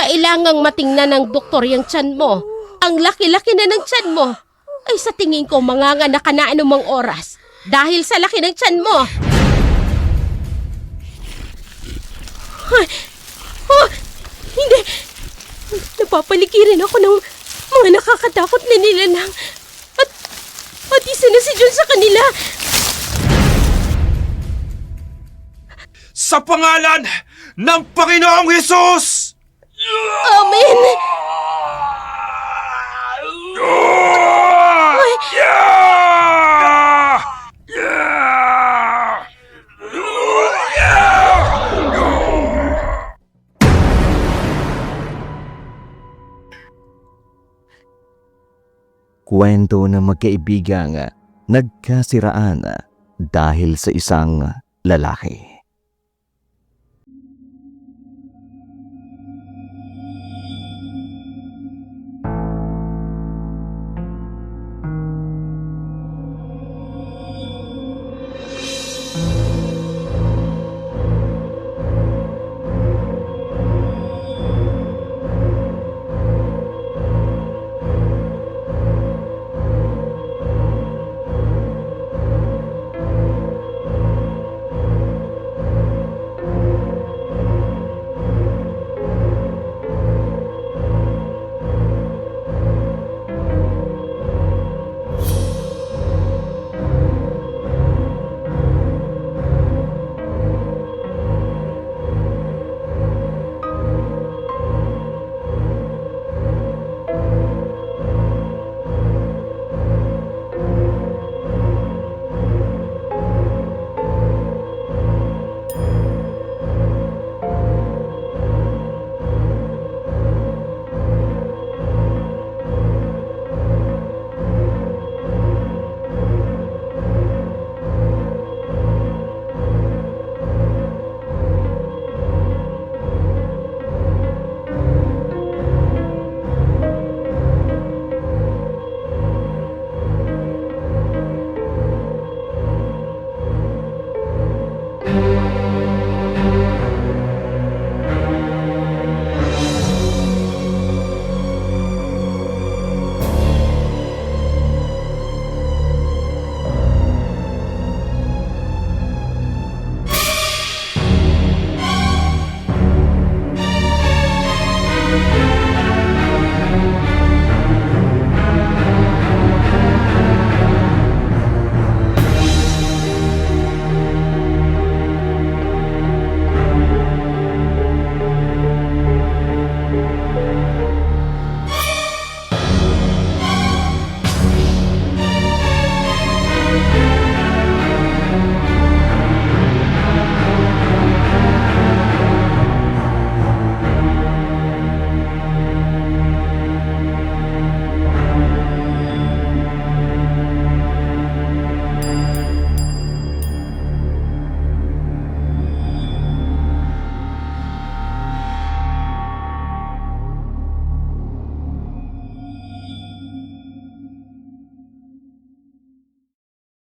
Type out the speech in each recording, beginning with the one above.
Kailangang matingnan ng doktor yung tiyan mo. Ang laki-laki na ng tiyan mo. Ay sa tingin ko manganganak ka na anumang oras. Dahil sa laki ng tiyan mo. Hindi. Napapaligiran ako ng mga nakakatakot na nilalang. At isa na si John sa kanila. Sa pangalan ng Panginoong Hesus! Amen! Kwento ng magkaibigang nagkasiraan dahil sa isang lalaki.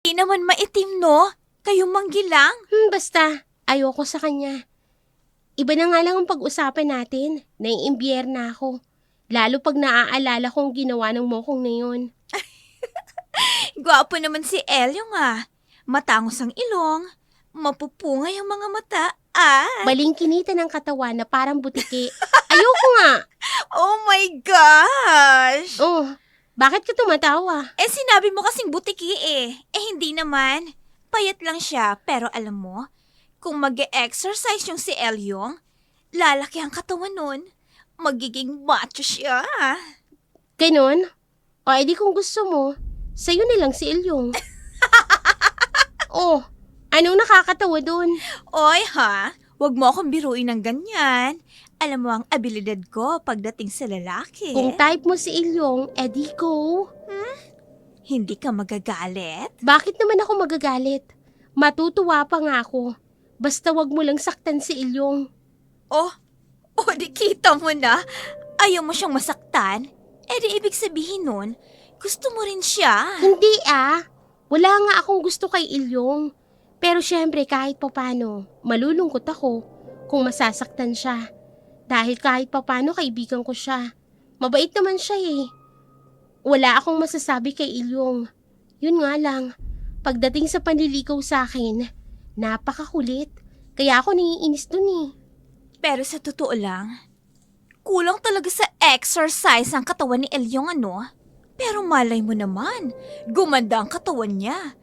Hindi naman maitim, no? Kayong manggilang? Basta, ayoko sa kanya. Iba na nga lang ang pag-usapan natin. Naiimbyer na ako. Lalo pag naaalala kong ginawa ng mokong na yun. Gwapo naman si Elio nga. Matangos ang ilong. Mapupungay ang mga mata. Balingkinita ng katawan na parang butiki. Ayoko nga. Oh my gosh! Oh, bakit ka tumatawa? Sinabi mo kasing butiki hindi naman. Payat lang siya, pero alam mo, kung mag-e-exercise yung si Elyong, lalaki ang katawan nun. Magiging macho siya. Ganon? O edi kung gusto mo, sa'yo na lang si Ilyong. Oh, anong nakakatawa dun? Oy ha, wag mo akong biruin ng ganyan. Alam mo ang abilidad ko pagdating sa lalaki. Kung type mo si Ilyong, edi go. Hindi ka magagalit? Bakit naman ako magagalit? Matutuwa pa nga ako. Basta wag mo lang saktan si Ilyong. Di kita mo na. Ayaw mo siyang masaktan? Di ibig sabihin nun, gusto mo rin siya. Hindi Wala nga akong gusto kay Ilyong. Pero syempre kahit papano, malulungkot ako kung masasaktan siya. Dahil kahit papano kaibigan ko siya. Mabait naman siya eh. Wala akong masasabi kay Ilyong. Yun nga lang, pagdating sa panliligaw sa akin, napakakulit. Kaya ako naiinis dun eh. Pero sa totoo lang, kulang talaga sa exercise ang katawan ni Elyong ano? Pero malay mo naman, gumanda ang katawan niya.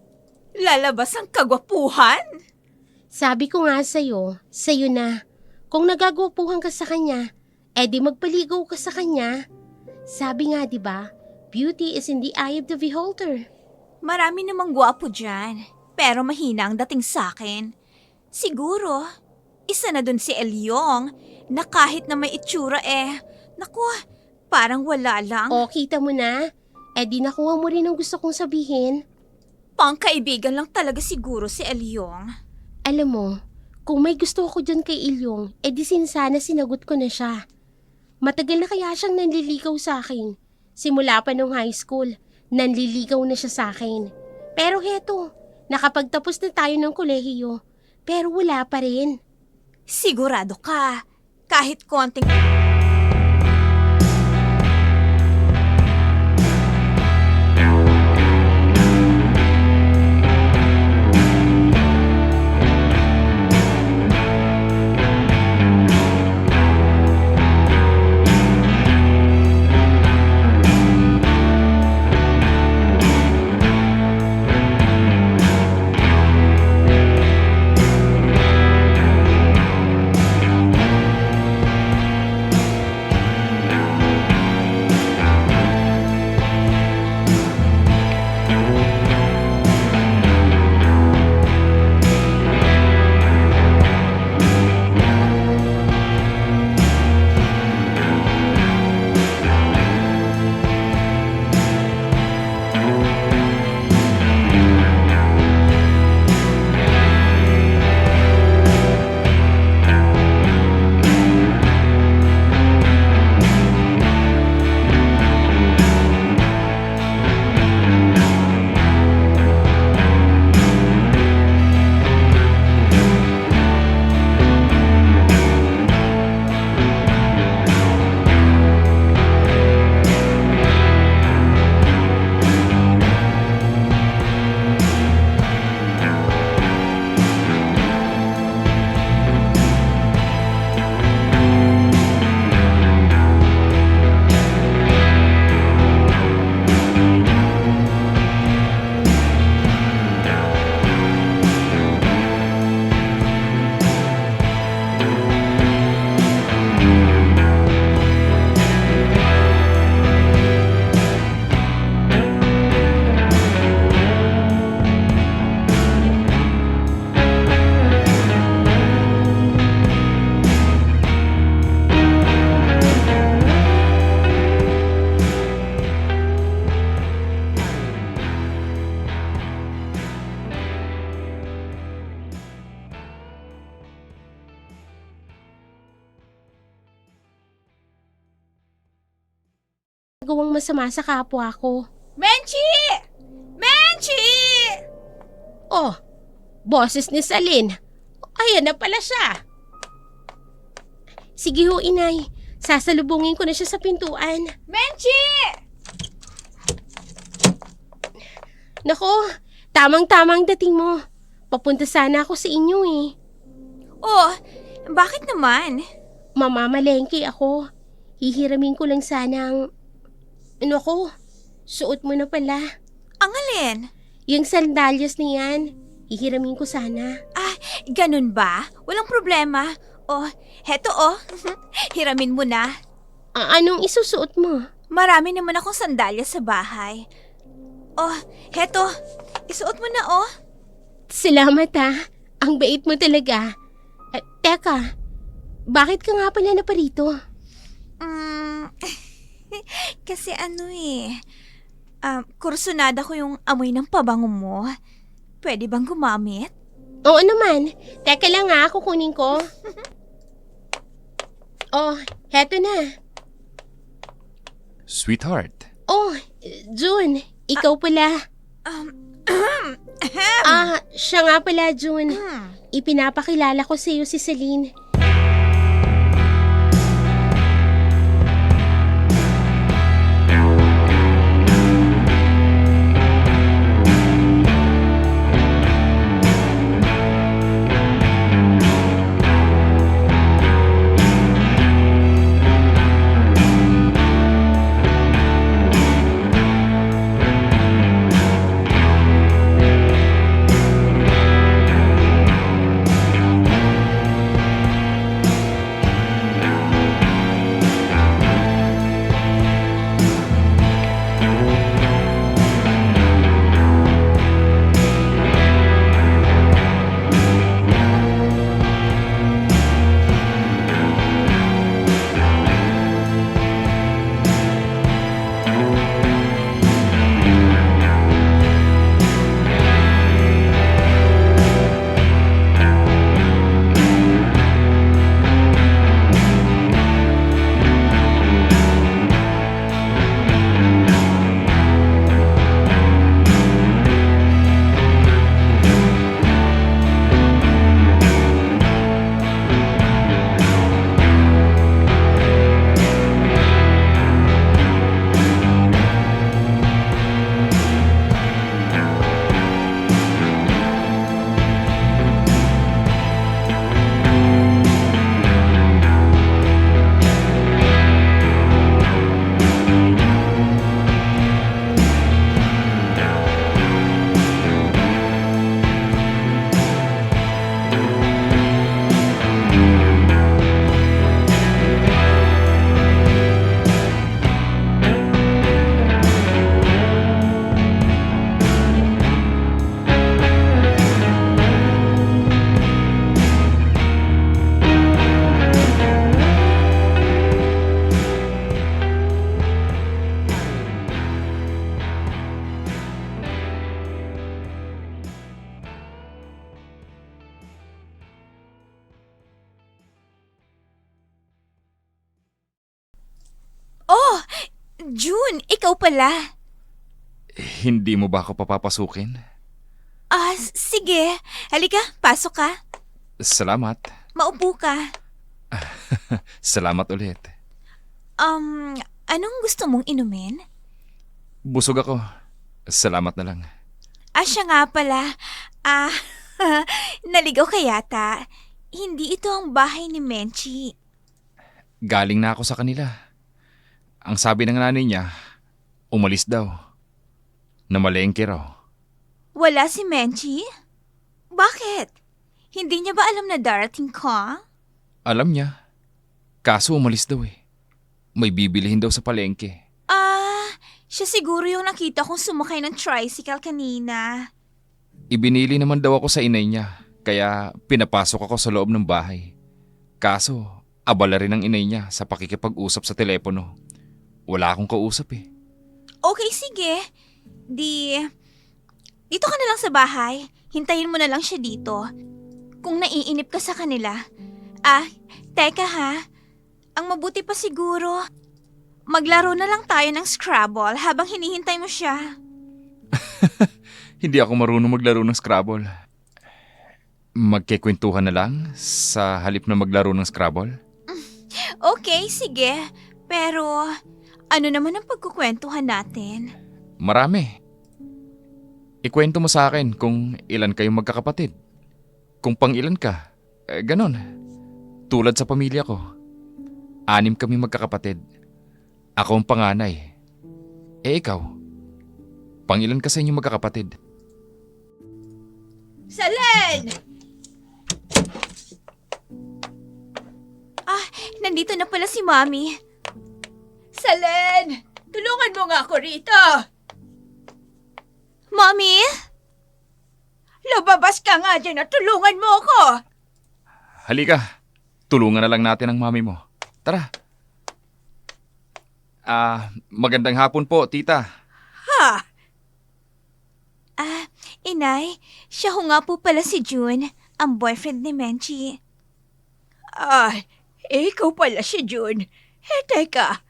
Lalabas ang kagwapuhan. Sabi ko nga sa'yo na. Kung nagagwapuhan ka sa kanya, edi magpaligaw ka sa kanya. Sabi nga 'di ba, beauty is in the eye of the beholder. Marami namang gwapo dyan, pero mahina ang dating sa'kin. Siguro, isa na dun si Elyong na kahit na may itsura naku, parang wala lang. O kita mo na, edi nakuha mo rin ang gusto kong sabihin. Pangkaibigan lang talaga siguro si Elyong. Alam mo, kung may gusto ako dyan kay Ilyong, edi sana sinagot ko na siya. Matagal na kaya siyang nanliligaw sa akin. Simula pa nung high school, nanliligaw na siya sa akin. Pero heto, nakapagtapos na tayo ng kolehiyo, pero wala pa rin. Sigurado ka, kahit konting... Gawang masama sa kapwa ko. Menchi! Menchi! Oh, boses ni Salin. Ayan na pala siya. Sige ho, inay. Sasalubungin ko na siya sa pintuan. Menchi! Nako, tamang-tamang dating mo. Papunta sana ako sa inyo eh. Oh, bakit naman? Mamamalengke ako. Hihiramin ko lang sana ang... Ano ko? Suot mo na pala. Ang alin? Yung sandalyas niyan. Hihiramin ko sana. Ah, ganun ba? Walang problema. Oh, heto oh. Hiramin mo na. Anong isusuot mo? Marami naman akong sandalya sa bahay. Oh, heto. Isuot mo na oh. Salamat ha. Ang bait mo talaga. Teka, bakit ka nga pala naparito? Kasi kursunada ko yung amoy ng pabango mo. Pwede bang gumamit? Oo naman. Teka lang ha, kukunin ko. Oh, heto na. Sweetheart, Oh, June, ikaw pala. Siya nga pala, June. Ipinapakilala ko sa iyo si Celine. June, ikaw pala. Hindi mo ba ako papapasukin? Sige. Halika, pasok ka. Salamat. Maupo ka. Salamat ulit. Anong gusto mong inumin? Busog ako. Salamat na lang. Siya nga pala. Naligaw ka yata. Hindi ito ang bahay ni Menchi. Galing na ako sa kanila. Ang sabi ng nanay niya, umalis daw. Namalengke raw. Wala si Menchi? Bakit? Hindi niya ba alam na darating ka? Alam niya. Kaso umalis daw eh. May bibilihin daw sa palengke. Siya siguro yung nakita kong sumakay ng tricycle kanina. Ibinili naman daw ako sa inay niya. Kaya pinapasok ako sa loob ng bahay. Kaso, abala rin ang inay niya sa pakikipag-usap sa telepono. Wala akong kausap eh. Okay, sige. Dito ka na lang sa bahay. Hintayin mo na lang siya dito. Kung naiinip ka sa kanila. Teka ha. Ang mabuti pa siguro, maglaro na lang tayo ng Scrabble habang hinihintay mo siya. Hindi ako marunong maglaro ng Scrabble. Magkikwentuhan na lang sa halip na maglaro ng Scrabble? Okay, sige. Pero, ano naman ang pagkukwentuhan natin? Marami. Ikwento mo sa akin kung ilan kayong magkakapatid. Kung pang ilan ka, ganon. Tulad sa pamilya ko. 6 kami magkakapatid. Ako ang panganay. Ikaw? Pang ilan ka sa inyong magkakapatid? Salen! Nandito na pala si Mami. Salen! Tulungan mo nga ako rito! Mami? Lumabas ka nga dyan at tulungan mo ako! Halika, tulungan na lang natin ang mami mo. Tara. Magandang hapon po, tita. Inay, siya ho nga po pala si June, ang boyfriend ni Menchi. Ikaw pala si June. Teka,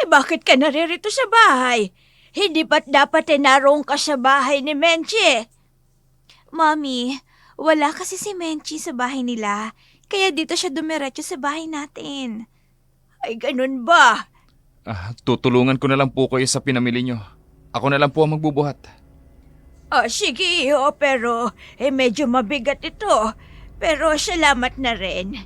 bakit ka naririto sa bahay? Hindi ba't dapat naroon ka sa bahay ni Menchi? Mami, wala kasi si Menchi sa bahay nila, kaya dito siya dumiretso sa bahay natin. Ay, ganun ba? Tutulungan ko na lang po kayo sa pinamili nyo. Ako na lang po ang magbubuhat. Sige, pero medyo mabigat ito. Pero salamat na rin.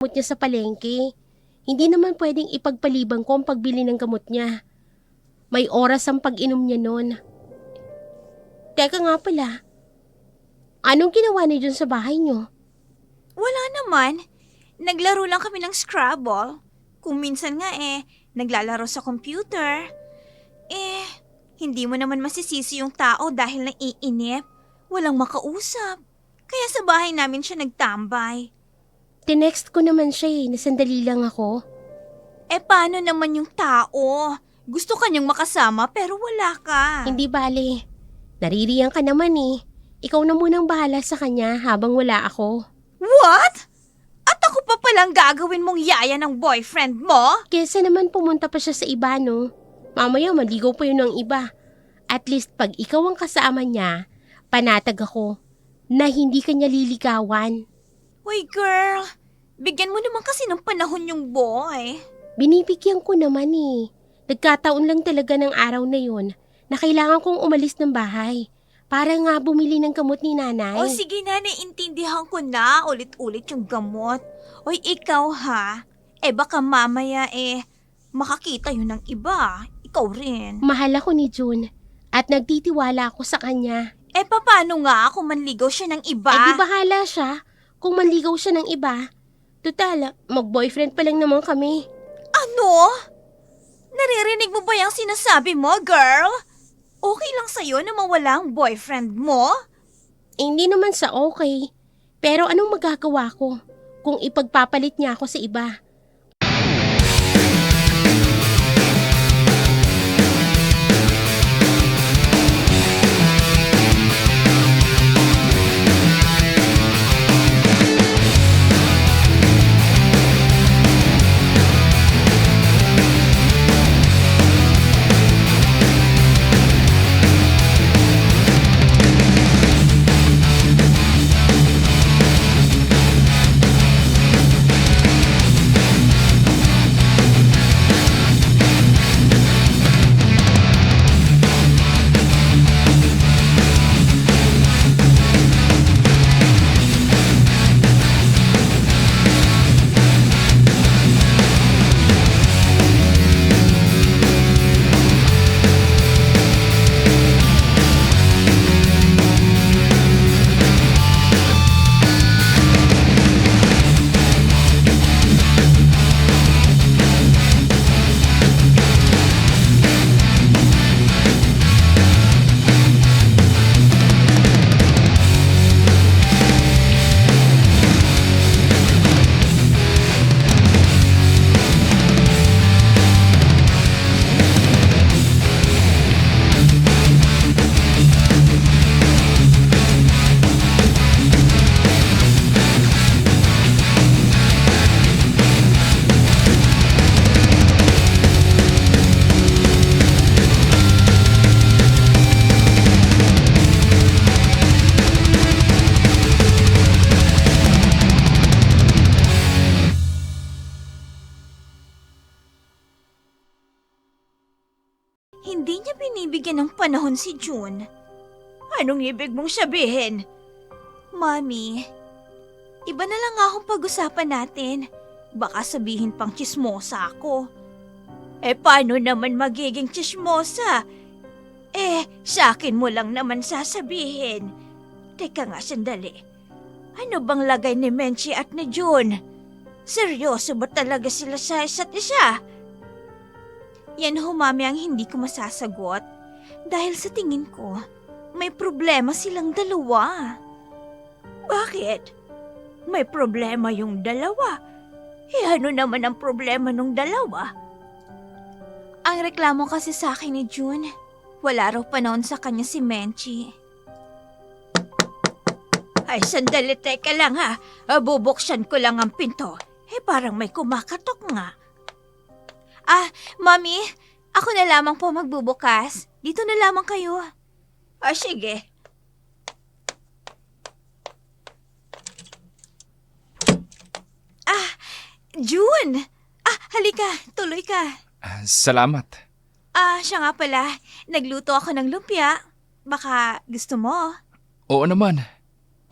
gamot niya sa palengke. Hindi naman pwedeng ipagpaliban ko ang pagbili ng gamot niya. May oras ang pag-inom niya nun. Teka nga pala, anong ginawa niyo dyan sa bahay niyo? Wala naman. Naglaro lang kami ng Scrabble. Kung minsan nga naglalaro sa computer. Hindi mo naman masisisi yung tao dahil naiinip. Walang makausap. Kaya sa bahay namin siya nagtambay. Tinext ko naman siya na sandali lang ako. Paano naman yung tao? Gusto kanyang makasama pero wala ka. Hindi bale. Naririyan ka naman Ikaw na munang bahala sa kanya habang wala ako. What? At ako pa palang gagawin mong yaya ng boyfriend mo? Kesa naman pumunta pa siya sa iba, no? Mamaya maligaw pa yun ng iba. At least pag ikaw ang kasama niya, panatag ako na hindi kanya liligawan. Uy girl, bigyan mo naman kasi ng panahon yung boy. Binibigyan ko naman Nagkataon lang talaga ng araw na yun na kailangan kong umalis ng bahay para nga bumili ng gamot ni nanay. O sige na, naiintindihan ko na ulit-ulit yung gamot. Uy ikaw ha, baka mamaya makakita yun ng iba. Ikaw rin. Mahal ako ni June at nagtitiwala ako sa kanya. Paano nga kung manligaw siya ng iba? Di bahala siya kung manligaw siya ng iba. Total, mag-boyfriend pa lang naman kami. Ano? Naririnig mo ba yung sinasabi mo, girl? Okay lang sa'yo na mawala ang boyfriend mo? Hindi naman sa okay. Pero anong magagawa ko kung ipagpapalit niya ako sa iba? Hindi niya binibigyan ng panahon si June. Anong ibig mong sabihin? Mami, iba na lang akong pag-usapan natin. Baka sabihin pang tsismosa ako. Paano naman magiging tsismosa? Sa akin mo lang naman sasabihin. Teka nga, sandali. Ano bang lagay ni Menchie at ni June? Seryoso ba talaga sila sa isa't isa? Yan ho, Mami, ang hindi ko masasagot. Dahil sa tingin ko, may problema silang dalawa. Bakit? May problema yung dalawa. Ano naman ang problema nung dalawa? Ang reklamo kasi sa akin ni June, wala raw panahon sa kanya si Menchie. Ay, sandali, teka lang ha. Bubuksan ko lang ang pinto. Parang may kumakatok nga. Mami, ako na lamang po magbubukas. Dito na lamang kayo. Sige. June! Halika, tuloy ka. Salamat. Siya nga pala, nagluto ako ng lumpia. Baka gusto mo? Oo naman.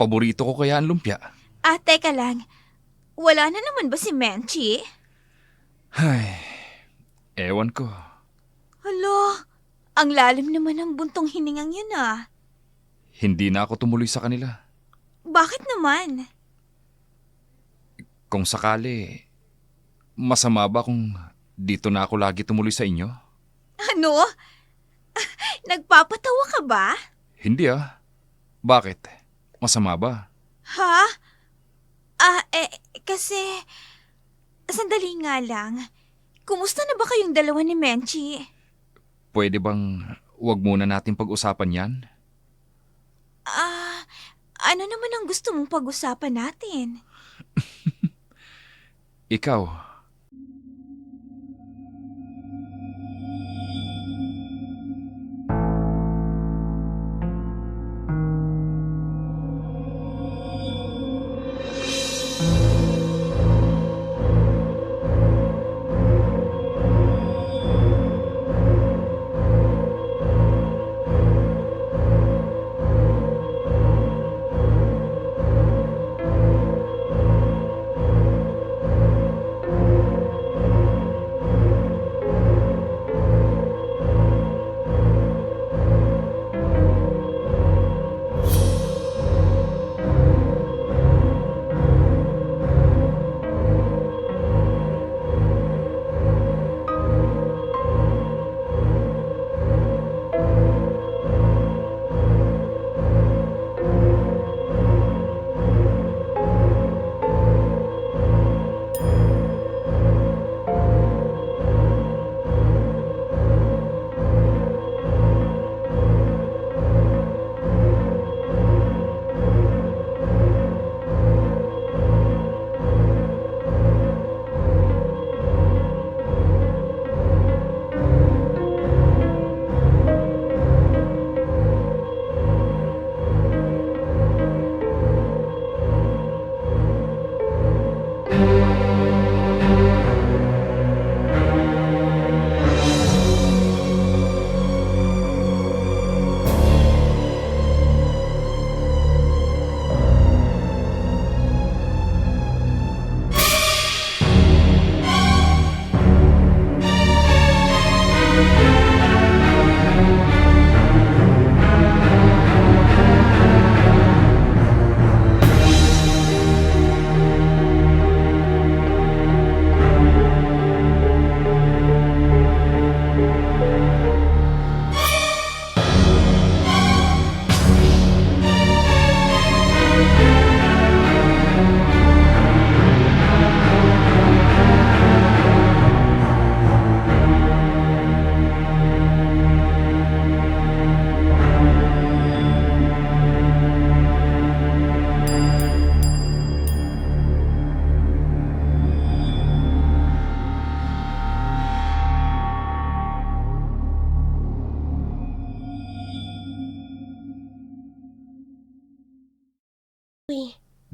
Paborito ko kaya ang lumpia. Teka lang. Wala na naman ba si Menchie? Ay, ewan ko. Hala, ang lalim naman ng buntong hiningang yun ah. Hindi na ako tumuloy sa kanila. Bakit naman? Kung sakali, masama ba kung dito na ako lagi tumuloy sa inyo? Ano? Nagpapatawa ka ba? Hindi ah. Bakit? Masama ba? Ha? Kasi... Sandali nga lang. Kumusta na ba kayong dalawa ni Menchie? Pwede bang wag muna natin pag-usapan yan? Ano naman ang gusto mong pag-usapan natin? Ikaw,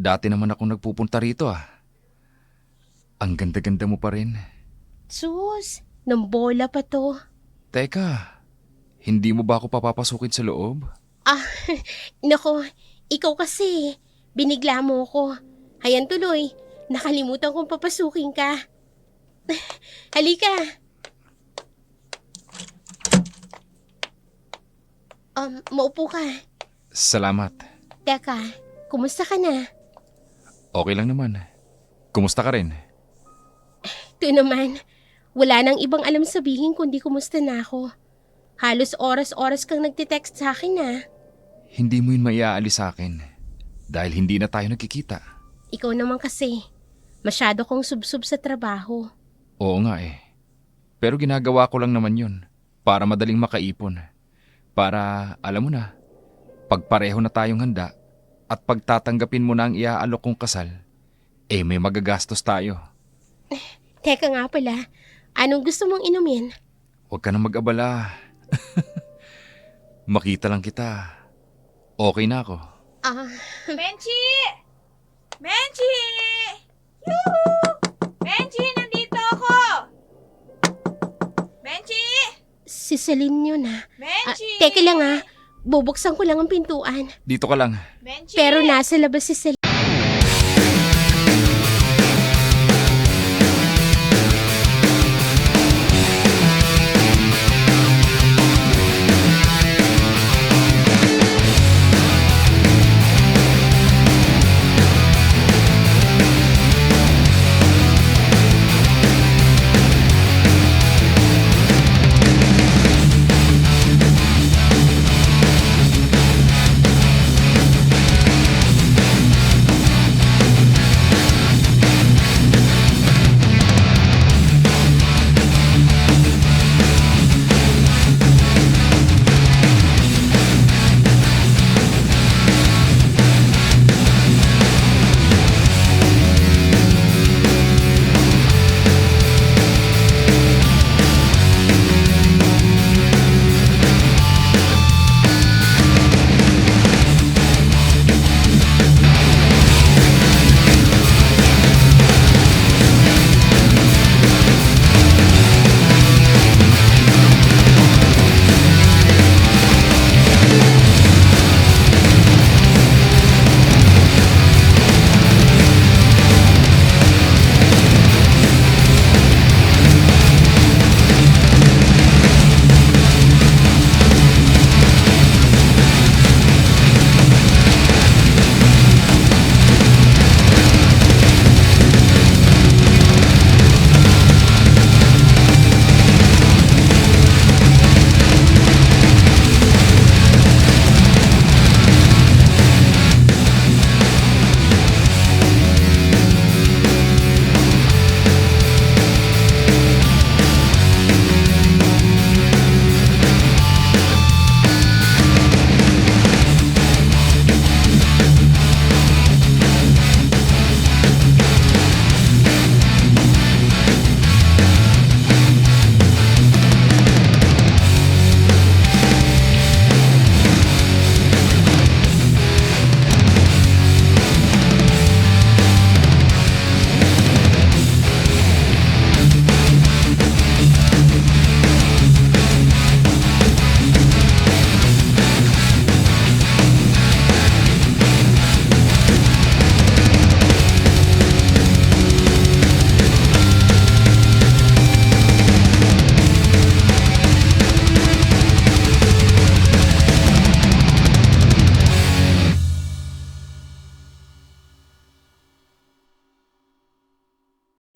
dati naman akong nagpupunta rito ah. Ang ganda-ganda mo pa rin. Sus, ng bola pa to. Teka, hindi mo ba ako papapasukin sa loob? Nako, ikaw kasi. Binigla mo ko. Hayan tuloy, nakalimutan kong papasukin ka. Halika. Maupo ka. Salamat. Teka, kumusta ka na? Okay lang naman. Kumusta ka rin? Ito naman, wala nang ibang alam sabihin kundi kumusta na ako. Halos oras-oras kang nagtitext sa akin ah. Hindi mo yun maiaalis sa akin. Dahil hindi na tayo nagkikita. Ikaw naman kasi, masyado kong subsub sa trabaho. Oo nga eh. Pero ginagawa ko lang naman yun. Para madaling makaipon. Para, alam mo na, pagpareho na tayong handa at pagtatanggapin mo na ang iaalok kong kasal, may magagastos tayo. Teka nga pala, anong gusto mong inumin? Huwag ka na mag-abala. Makita lang kita. Okay na ako. Menchie! Menchie! Yoo-hoo! Menchie, nandito ako! Menchie! Si Celine yun ah. Menchie! Teka lang ah, bubuksan ko lang ang pintuan. Dito ka lang. Menchie! Pero nasa labas si Celine.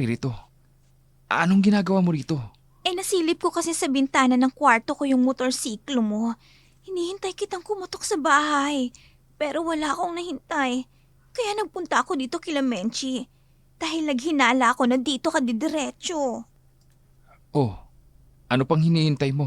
naririto? Anong ginagawa mo rito? Nasilip ko kasi sa bintana ng kwarto ko yung motorsiklo mo. Hinihintay kitang kumutok sa bahay. Pero wala akong nahintay. Kaya nagpunta ako dito kila Menchi. Dahil naghinala ako na dito ka didiretso. Oh, ano pang hinihintay mo?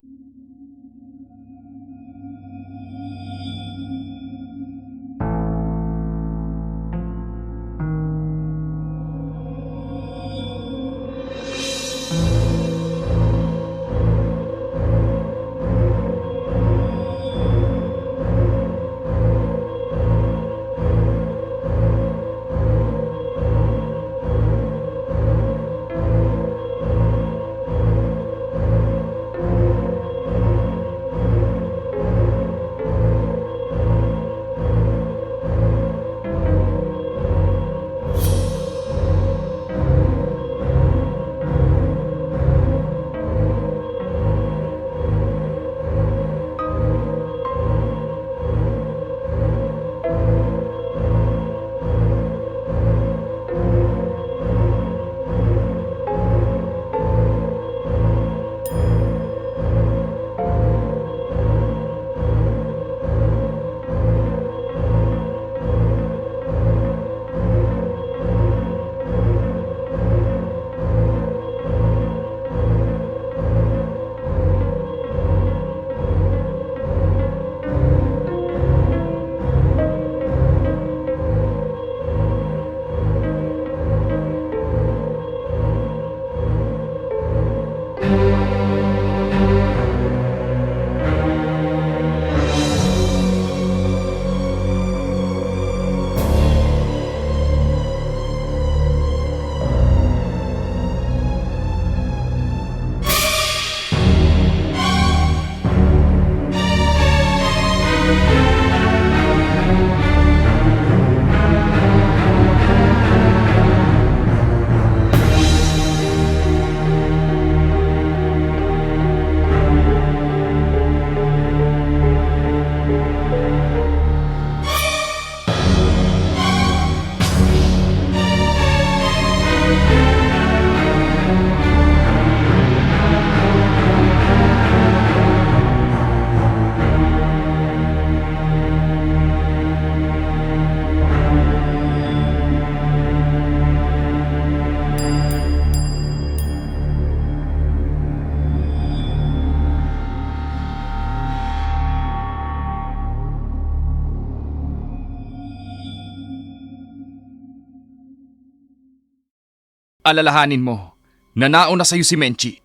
Alalahanin mo, nauna sa'yo si Menchi.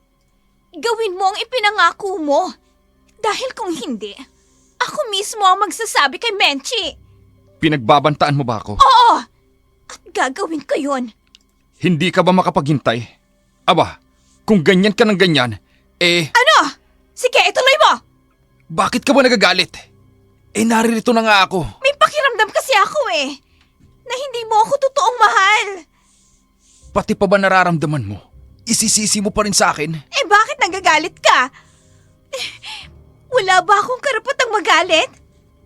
Gawin mo ang ipinangako mo. Dahil kung hindi, ako mismo ang magsasabi kay Menchi. Pinagbabantaan mo ba ako? Oo! At gagawin ko yun. Hindi ka ba makapaghintay? Aba, kung ganyan ka ng ganyan, Ano? Sige, ituloy mo! bakit ka ba nagagalit? Naririto na nga ako. May pakiramdam kasi ako na hindi mo ako totoong mahal. Pati pa ba nararamdaman mo? Isisisi mo pa rin sa akin? Bakit nagagalit ka? Wala ba akong karapatang magalit?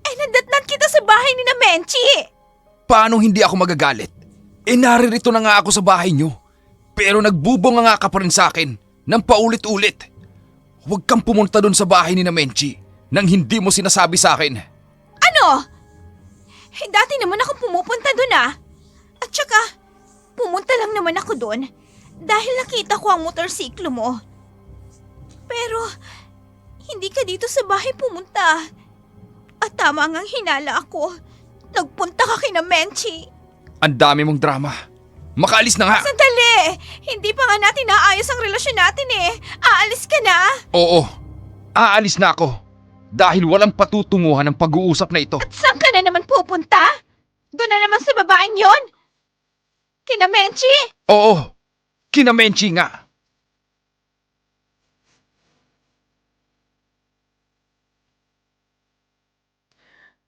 Nadatnan kita sa bahay ni na Menchi. Paano hindi ako magagalit? Naririto na nga ako sa bahay niyo. Pero nagbubunga nga ka pa rin sa akin ng paulit-ulit. Huwag kang pumunta doon sa bahay ni na Menchi nang hindi mo sinasabi sa akin. Ano? Dati naman akong pumupunta doon At saka, pumunta lang naman ako doon dahil nakita ko ang motorsiklo mo. Pero, hindi ka dito sa bahay pumunta. At tama ngang hinala ako. Nagpunta ka kina Menchi. Ang dami mong drama. Makaalis na nga! Sandali! Hindi pa nga natin naayos ang relasyon natin Aalis ka na? Oo, aalis na ako. Dahil walang patutunguhan ng pag-uusap na ito. At saan ka na naman pupunta? Doon na naman sa babaeng yon? Kina Menchi? Oo, kina Menchi nga.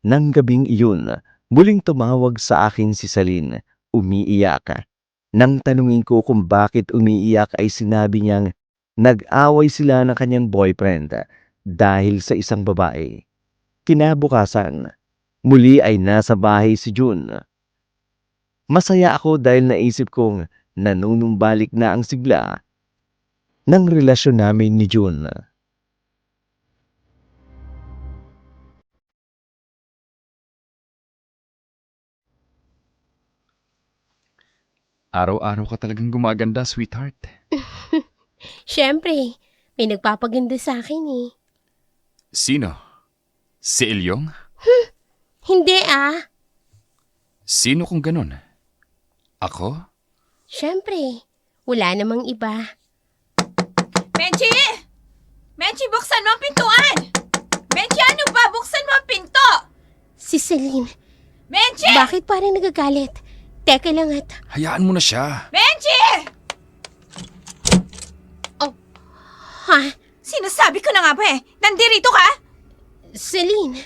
Nang gabing iyon, muling tumawag sa akin si Celine, umiiyak. Nang tanungin ko kung bakit umiiyak ay sinabi niyang nag-away sila ng kanyang boyfriend dahil sa isang babae. Kinabukasan, muli ay nasa bahay si June. Masaya ako dahil naisip kong nanunumbalik na ang sigla ng relasyon namin ni June. Araw-araw ka talagang gumaganda, sweetheart. Siyempre, may nagpapaganda sa akin eh. Sino? Si Ilyong? Hindi ah. Sino kung ganun? Ako? Siyempre, wala namang iba. Menchi! Menchi, buksan mo ang pintuan! Menchi, ano ba? Buksan mo ang pinto! Si Celine, Menchi! bakit parang nagagalit? Teka lang at... Hayaan mo na siya. Menchi! Ha? Sinasabi ko na nga ba nandirito ka? Celine,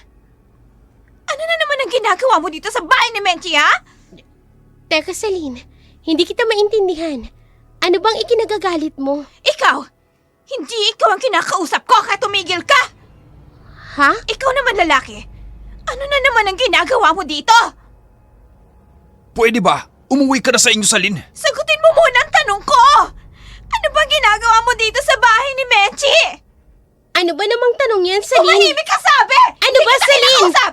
Ano na naman ang ginagawa mo dito sa bahay ni Menchi, ha? teka Celine, hindi kita maintindihan. Ano bang ikinagagalit mo? Ikaw! Hindi ikaw ang kinakausap ko kaya tumigil ka! Ha? Ikaw naman lalaki! Ano na naman ang ginagawa mo dito? Pwede ba? Umuwi ka na sa inyo, Salin. Sagutin mo muna ang tanong ko! Ano bang ginagawa mo dito sa bahay ni Menchi? Ano ba namang tanong yan, Celine? Tumahimik ka sabi! Ano Hindi ba, kita Celine? kinakausap!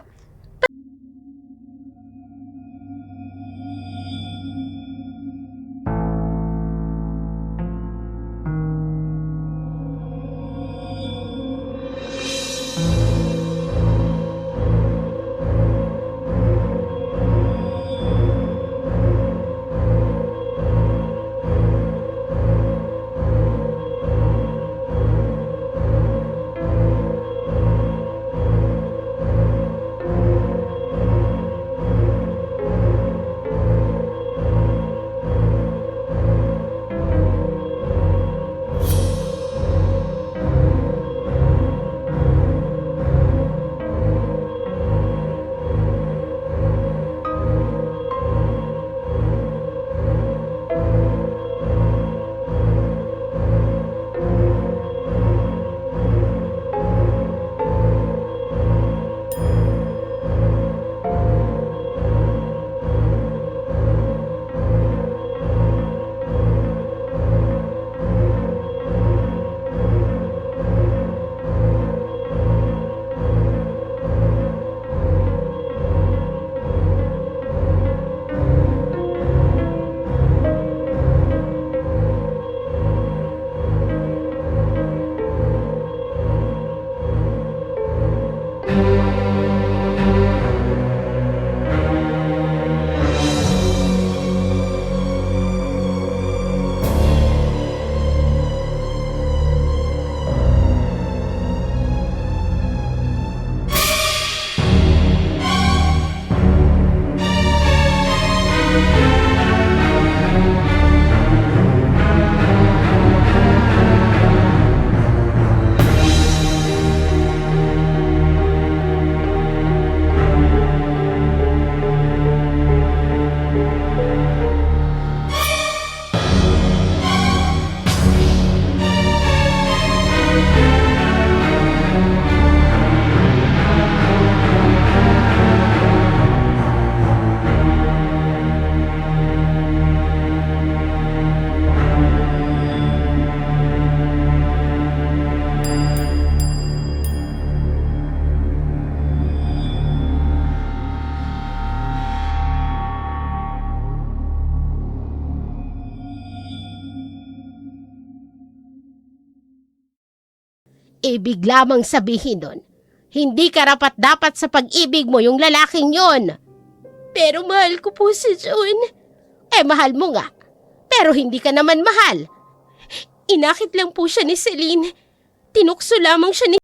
Ibig lamang sabihin nun, hindi karapat-dapat sa pag-ibig mo yung lalaking yon. Pero mahal ko po si June. Mahal mo nga. Pero hindi ka naman mahal. Inakit lang po siya ni Celine. Tinukso lamang siya ni...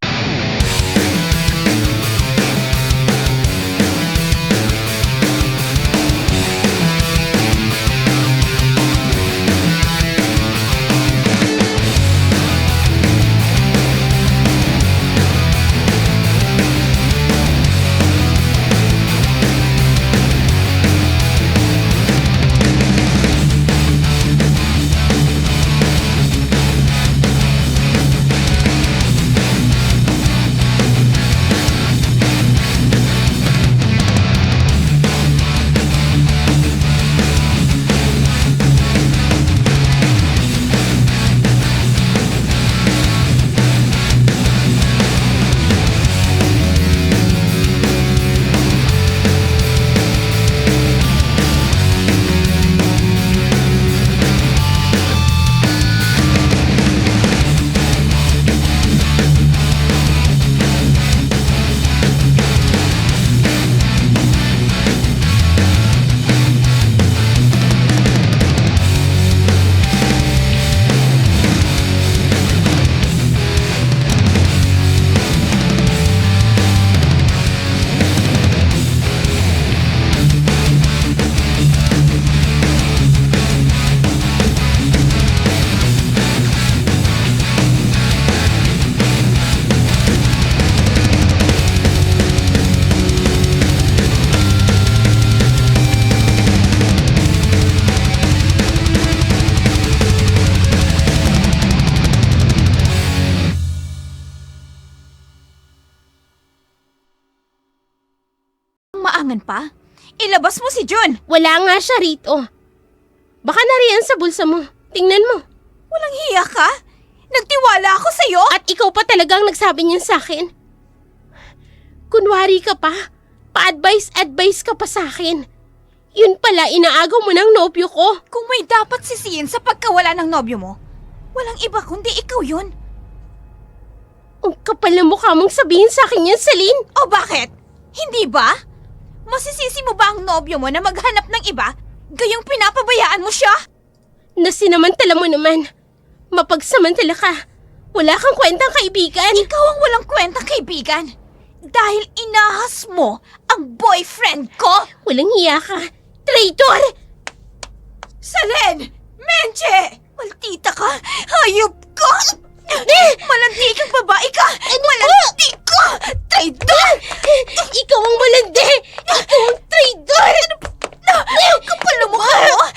nagbubuangan pa? Ilabas mo si Jun! Wala nga siya rito. Baka nariyan sa bulsa mo. Tingnan mo. Walang hiya ka? Nagtiwala ako sa'yo? At ikaw pa talagang nagsabi niyan sa akin. Kunwari ka pa. Pa-advice ka pa sa akin. Yun pala, inaagaw mo ng nobyo ko. Kung may dapat sisihin sa pagkawala ng nobyo mo, walang iba kundi ikaw yun. Ang kapal na mukha mong sabihin sa akin yan, Celine. O bakit? Hindi ba? Masisisi mo ba ang nobyo mo na maghanap ng iba, gayong pinapabayaan mo siya? Na sinamantala mo naman. Mapagsamantala ka. Wala kang kwentang kaibigan. Ikaw ang walang kwentang kaibigan. Dahil inahas mo ang boyfriend ko. Walang hiya ka. Traitor! Salen! Menche! Maldita ka! Hayop ka! Malandi kang babae ka! Malandi ka! Traidor! Ikaw ang malandi! Ikaw ang traitor! Ang kapal na mukha mo!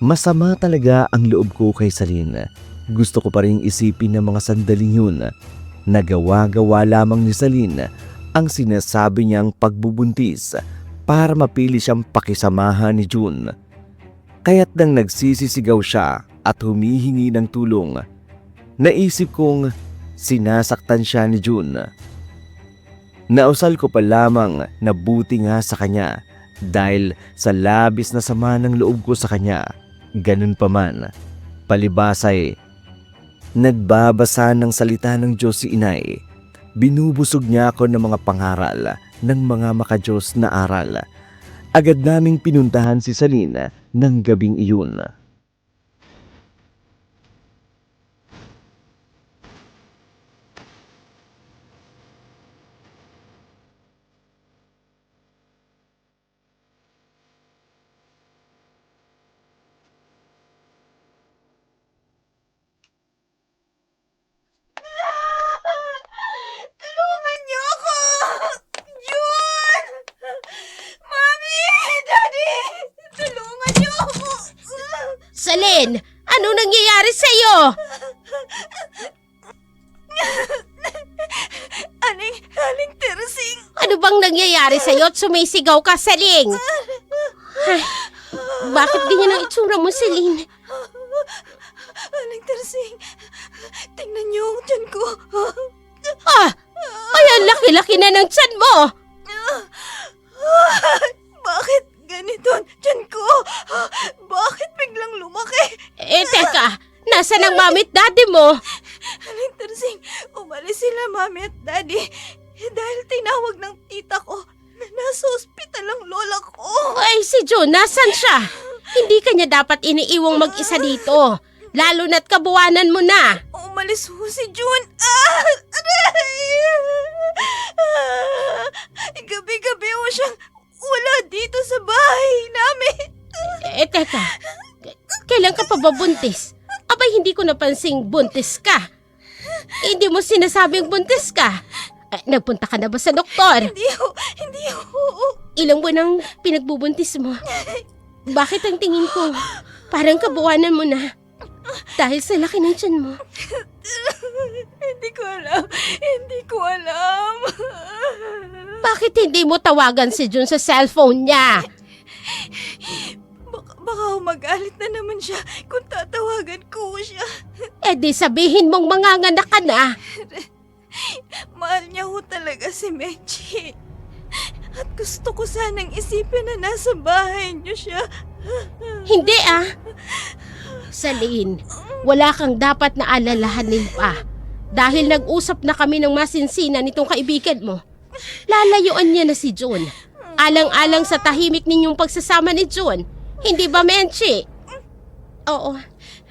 Masama talaga ang loob ko kay Celine. Gusto ko pa rin isipin ng mga sandaling yun na gawa-gawa lamang ni Celine ang sinasabi niyang pagbubuntis para mapili siyang pakisamahan ni June. Kaya't nang nagsisisigaw siya at humihingi ng tulong, naisip kong sinasaktan siya ni June. Nausal ko pa lamang na buti nga sa kanya dahil sa labis na sama ng loob ko sa kanya. Ganun pa man, palibasay, nagbabasa ng salita ng Diyos si Inay. Binubusog niya ako ng mga pangaral ng mga makadiyos na aral. Agad naming pinuntahan si Celine ng gabing iyon. Tulungan niyo ako! Jun! Mami! Daddy! Tulungan Alin? Ano nangyayari sa'yo? Aling Teresing! Ano bang nangyayari sa'yo at sumisigaw ka, Saling? Ay, bakit ganyan ang itsura mo, Celine? Aling Teresing, tingnan niyo ang tiyan ko. Ah! Ay, ang laki-laki na ng tiyan mo! Bakit ganito ang tiyan ko? Bakit biglang lumaki? Teka, nasaan ang mami at daddy mo? Aling Teresing, umalis sila mami at daddy dahil tinawag ng tita ko na nasa ospital ang lola ko. Ay, si June, nasan siya? Hindi ka niya dapat iniiwang mag-isa dito. Lalo na't kabuwanan mo na. Umalis ho si June. Gabi-gabi ho siyang wala dito sa bahay namin. Teka, kailan ka pa ba buntis? Abay, hindi ko napansing buntis ka. Hindi mo sinasabing buntis ka. Nagpunta ka na ba sa doktor? Hindi ho. Ilang buwan ang pinagbubuntis mo? Bakit ang tingin ko parang kabuwanan mo na? Dahil sa laki ng tiyan mo. Hindi ko alam. Bakit hindi mo tawagan si June sa cellphone niya? Baka magalit na naman siya kung tatawagan ko siya. Di sabihin mong manganganak ka na. Mahal niya ho talaga si Menchi. At gusto ko sanang isipin na nasa bahay niyo siya. Hindi Celine, wala kang dapat na alalahanin pa. Dahil nag-usap na kami ng masinsinan nitong kaibigan mo. Lalayuan niya na si June. Alang-alang sa tahimik ninyong pagsasama ni June. Hindi ba, Menchi? Oo,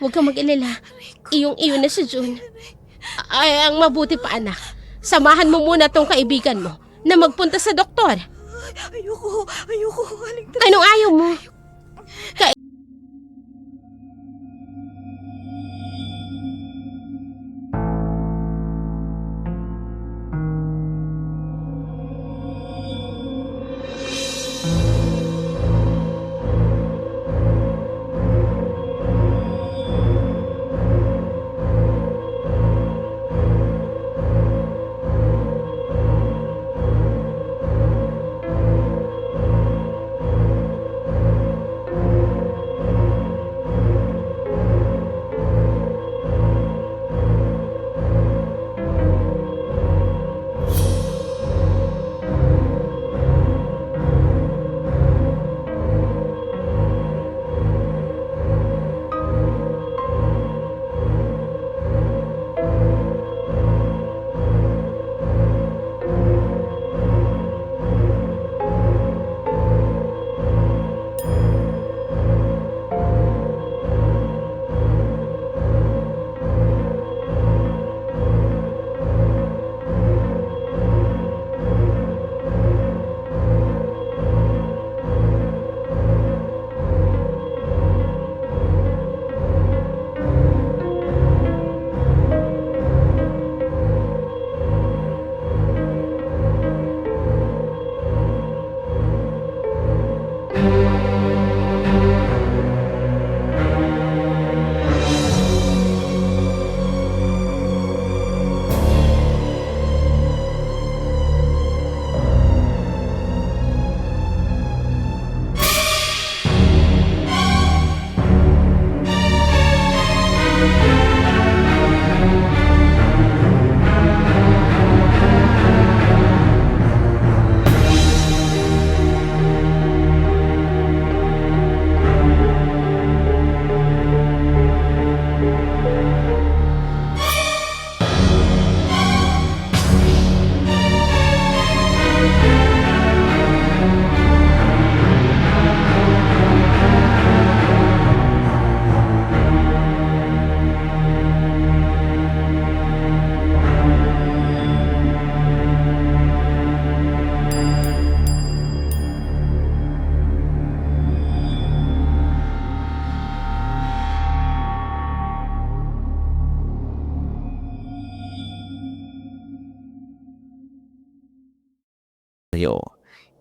huwag kang mag-alala. Iyong-iyo na si June. Ay, ang mabuti pa, anak. Samahan mo muna tong kaibigan mo na magpunta sa doktor. Ayoko, Aling Teresing. Anong ayaw mo?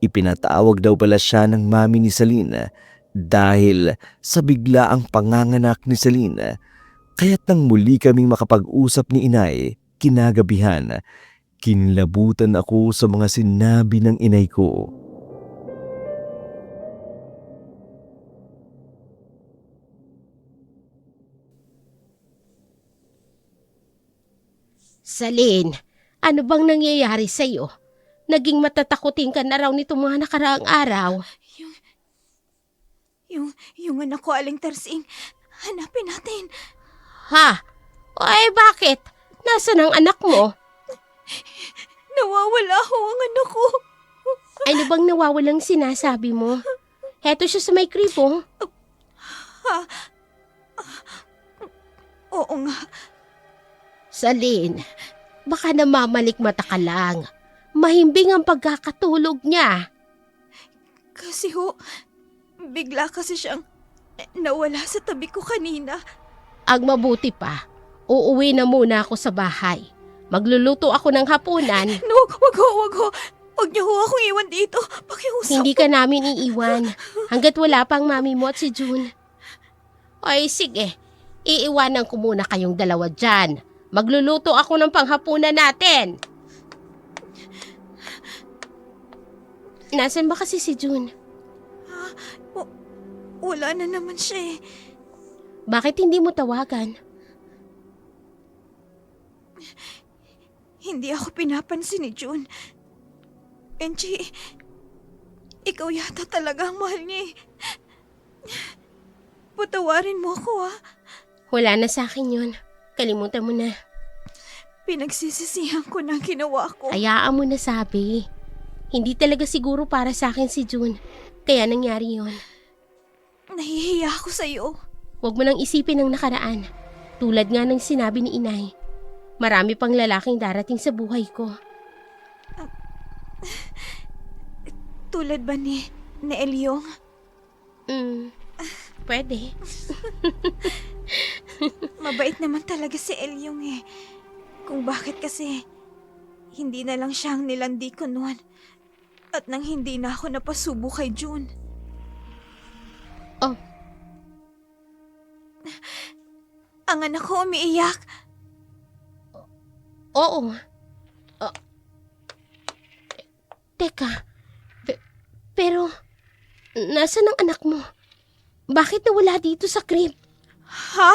Ipinatawag daw pala siya ng mami ni Celine Dahil sa biglaang panganganak ni Celine, kaya't nang muli kaming makapag-usap ni inay, kinagabihan, kinlabutan ako sa mga sinabi ng inay ko. Salin, ano bang nangyayari sa'yo? Naging matatakutin ka na raw nitong mga nakaraang araw. Yung anak ko, Aling Tersing. Hanapin natin. Ha? Ay, bakit? Nasaan ang anak mo? Nawawala ho ang anak ko. Ano bang nawawalang sinasabi mo? Heto siya sa may kripo. Oo nga. Salin, baka namamalik mata ka lang. Mahimbing ang pagkakatulog niya. Kasi ho, bigla kasi siyang nawala sa tabi ko kanina. Ang mabuti pa, uuwi na muna ako sa bahay. Magluluto ako ng hapunan. No, wag ho. Wag niyo ho akong iwan dito. Pakiusap. Hindi ka namin iiwan hanggat wala pang mami mo at si June. Ay sige, iiwanan ko muna kayong dalawa dyan. Magluluto ako ng panghapunan natin. Nasaan ba kasi si June? Wala na naman siya eh. Bakit hindi mo tawagan? Hindi ako pinapansin ni June. Enchi, ikaw yata talaga ang mahal niya eh. Patawarin mo ako ah. Wala na sa akin yun. Kalimutan mo na. Pinagsisisihan ko na ang ginawa ko. Hayaan mo na sabi. Hindi talaga siguro para sa akin si June. Kaya nangyari yon. Nahihiya ako sa'yo. Huwag mo nang isipin ang nakaraan. Tulad nga ng sinabi ni inay. Marami pang lalaking darating sa buhay ko. Tulad ba ni Elyong? Pwede. Mabait naman talaga si Elyong eh. Kung bakit kasi hindi na lang siya ang nilandi ko noon. At nang hindi na ako napasubo kay June. Oh. Ang anak ko umiiyak. Oo. Teka. Pero, nasaan ang anak mo? Bakit nawala dito sa crib? Ha?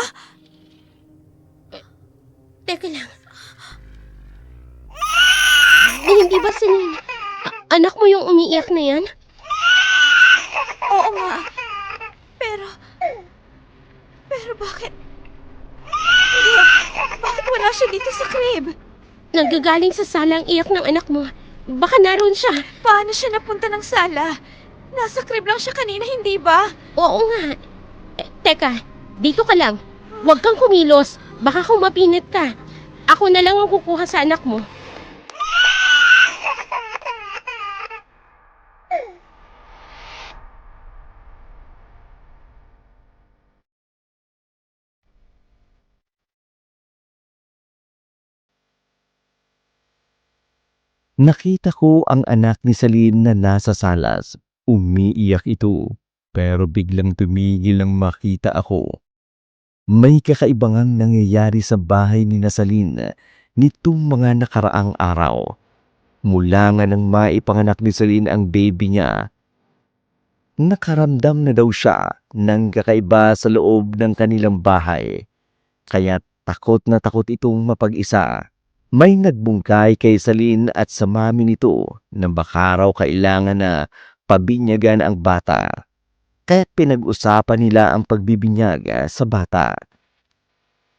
Teka lang. Hindi ba anak mo yung umiiyak na yan? Oo nga. Pero bakit? Bakit wala siya dito sa crib? Nagagaling sa sala ang iyak ng anak mo. Baka naroon siya. Paano siya napunta ng sala? Nasa crib lang siya kanina, hindi ba? Oo nga. Teka, dito ka lang. Huwag kang kumilos. Baka kung mapinit ka. Ako na lang ang kukuha sa anak mo. Nakita ko ang anak ni Celine na nasa salas. Umiiyak ito, pero biglang tumigil nang makita ako. May kakaibangang nangyayari sa bahay ni Celine nitong mga nakaraang araw. Mula nga nang maipanganak ni Celine ang baby niya, nakaramdam na daw siya ng kakaiba sa loob ng kanilang bahay. Kaya takot na takot itong mapag-isa. May nagbungkay kay Celine at sa mami nito na baka raw kailangan na pabinyagan ang bata. Kaya't pinag-usapan nila ang pagbibinyag sa bata.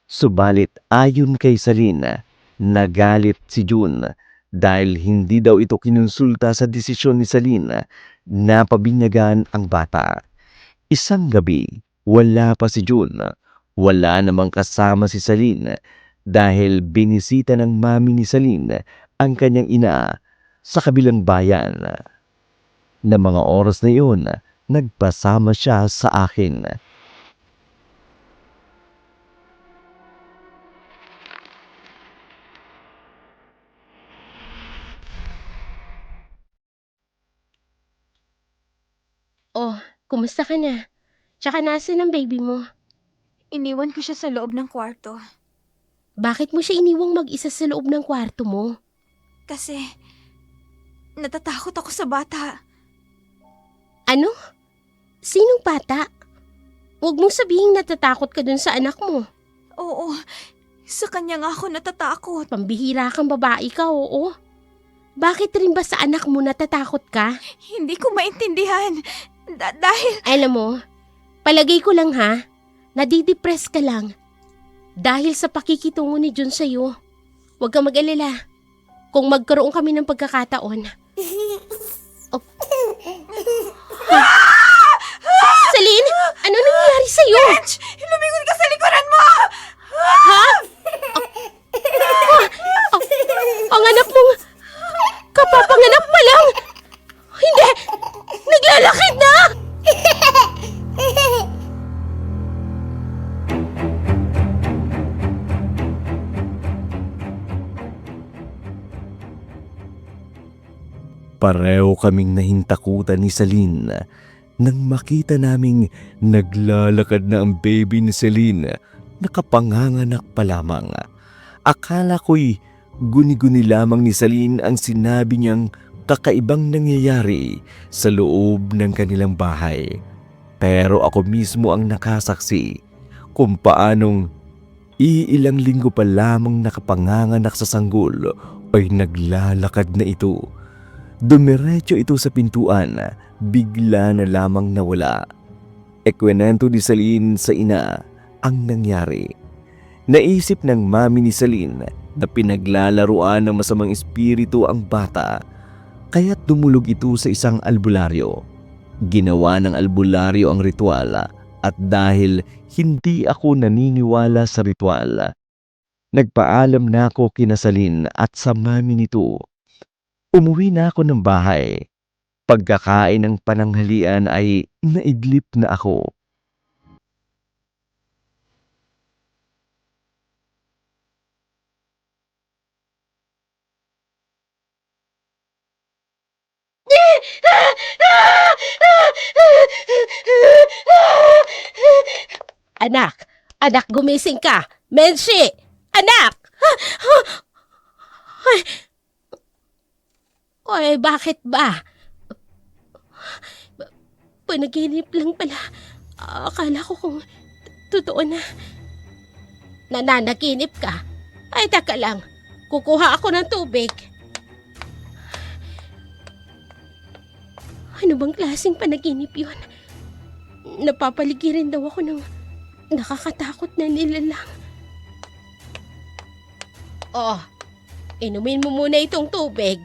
Subalit ayon kay Celine, nagalit si June dahil hindi daw ito kinonsulta sa desisyon ni Celine na pabinyagan ang bata. Isang gabi, wala pa si June. Wala namang kasama si Celine dahil binisita ng mami ni Celine ang kanyang ina sa kabilang bayan. Na mga oras na iyon, nagpasama siya sa akin. Oh, kumusta ka na? Tsaka nasan ang baby mo? Iniwan ko siya sa loob ng kwarto. Bakit mo siya iniwang mag-isa sa loob ng kwarto mo? Kasi, natatakot ako sa bata. Ano? Sinong bata? Huwag mong sabihin natatakot ka dun sa anak mo. Oo, sa kanya nga ako natatakot. Pambihira kang babae ka, oo. Bakit rin ba sa anak mo natatakot ka? Hindi ko maintindihan. Dahil, Alam mo, palagay ko lang ha, nadidepress ka lang. Dahil sa pakikitungo ni Jun sa'yo. Huwag kang mag-alala. Kung magkaroon kami ng pagkakataon. Oh. Ha? Celine, ano nangyari sa'yo? lumingon ka sa likuran mo! Ha? Ang anak mong kapapanganak pa lang. Hindi, naglalakid na! Pareho kaming nahintakutan ni Celine nang makita naming naglalakad na ang baby ni Celine, nakapanganganak pa lamang. Akala ko'y guni-guni lamang ni Celine ang sinabi niyang kakaibang nangyayari sa loob ng kanilang bahay. Pero ako mismo ang nakasaksi kung paanong iilang linggo pa lamang nakapanganganak sa sanggol ay naglalakad na ito. Dumiretso ito sa pintuan, bigla na lamang nawala. Ekwenento ni Celine sa ina ang nangyari. Naisip ng mami ni Celine na pinaglalaruan ng masamang espiritu ang bata, kaya't dumulog ito sa isang albularyo. Ginawa ng albularyo ang ritual at dahil hindi ako naniniwala sa ritual, nagpaalam na ako kina Celine at sa mami nito. Umuwi na ako ng bahay. Pagkakain ng pananghalian ay naidlip na ako. Anak, gumising ka. Menshi, anak! Ay, bakit ba? Panaginip lang pala. Akala ko kung totoo na. Nananaginip ka. Ay, taka lang. Kukuha ako ng tubig. Ano bang klaseng panaginip yun? Napapaligiran daw ako ng nakakatakot na nilalang. Oh, inumin mo muna itong tubig.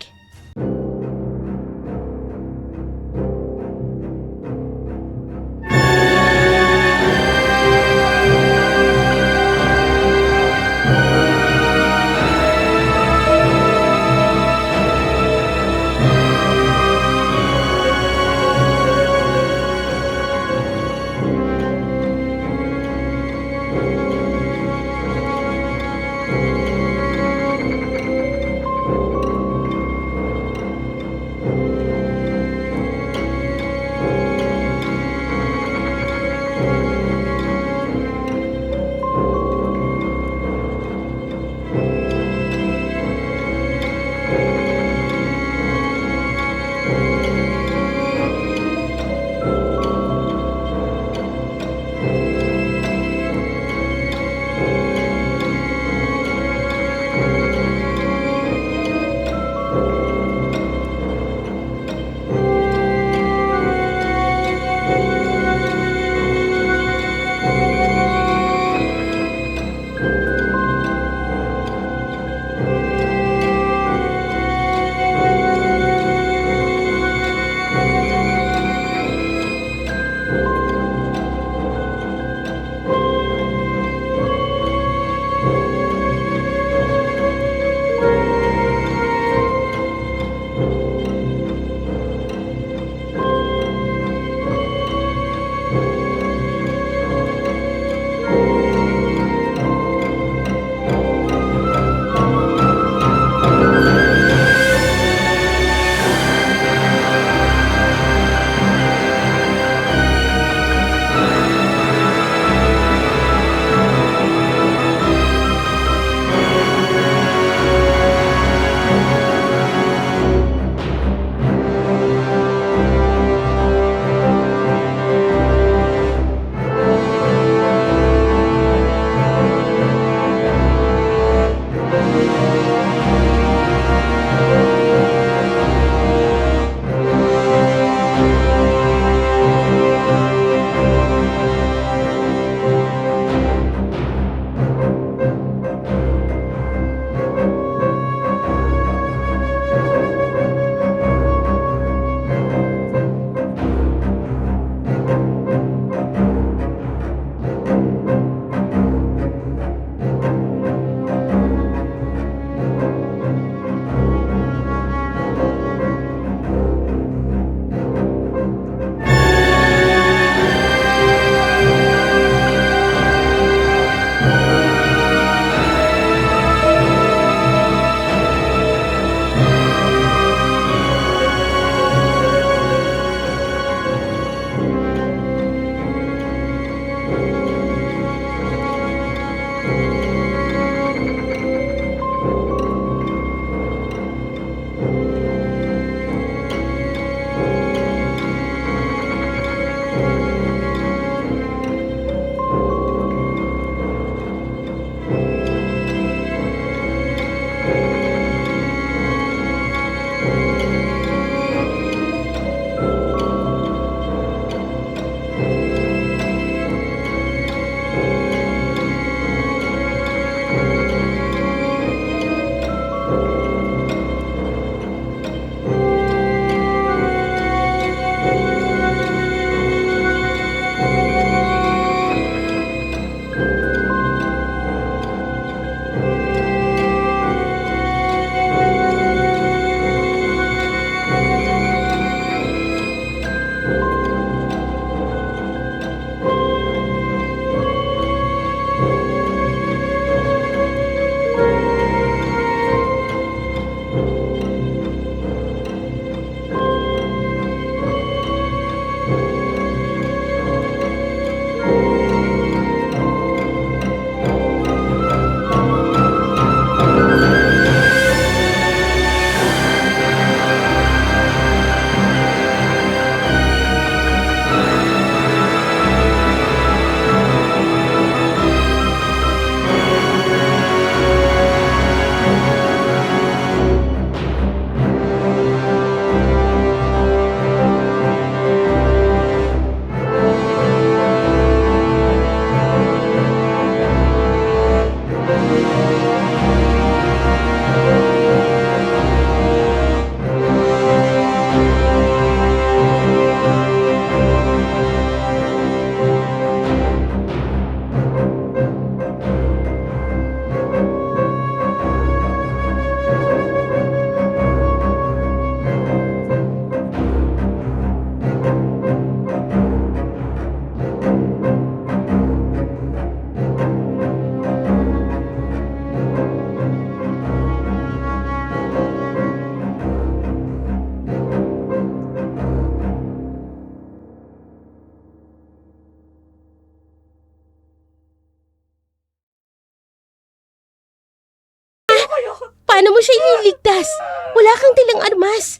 Paano mo siya ililigtas? Wala kang dalang armas.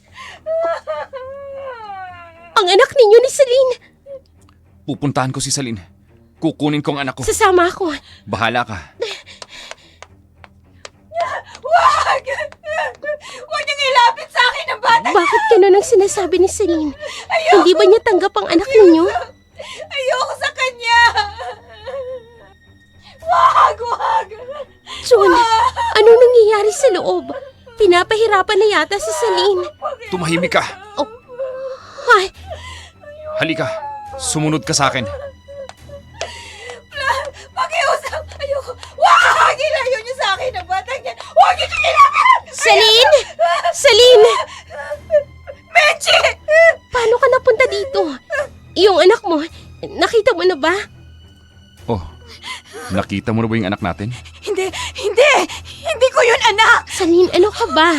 Ang anak ninyo ni Celine. Pupuntahan ko si Celine. Kukunin ko ang anak ko. Sasama ako. Bahala ka. Wag! Huwag niyang ilapit sa akin ang bata! Bakit ganun ang sinasabi ni Celine? Hindi ba niya tanggap ang anak ninyo? Ayoko sa kanya! Wag! Wag! Jun, anong nangyayari sa loob? Pinapahirapan na yata si Celine. Tumahimik ka. Ay, Halika. Sumunod ka sa akin. Pakiusap! Ayoko! Wag! Ilayo niyo sa akin ang batang yan! Huwag niyo siyang ilapit! Celine! Celine! Menchi! Paano ka napunta dito? Yung anak mo, nakita mo na ba? Oh, nakita mo na ba yung anak natin? Hindi! Hindi! Hindi ko yun, anak! Celine, ano ka ba?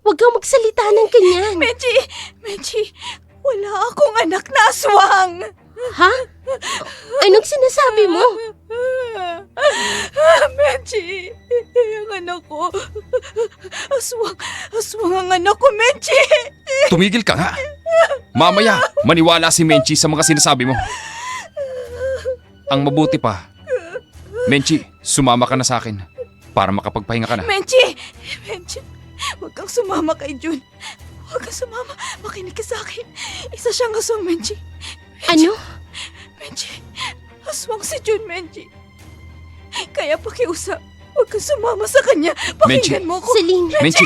Huwag kang magsalita ng ganyan. Menchi! Menchi! Wala akong anak na aswang! Ha? Anong sinasabi mo? Menchi! Ang anak ko! Aswang ang anak ko, Menchi! Tumigil ka nga. Mamaya, maniwala si Menchi sa mga sinasabi mo. Ang mabuti pa, Menchi, sumama ka na sa akin para makapagpahinga ka na. Menchi! Menchi! Huwag kang sumama kay Jun. Huwag kang sumama. Makinig ka sa akin. Isa siyang aswang, Menchi. Ano? Menchi, aswang si Jun, Menchi. Kaya pakiusap, huwag kang sumama sa kanya. Pakinggan Menchi. mo ko. Celine, Menchi,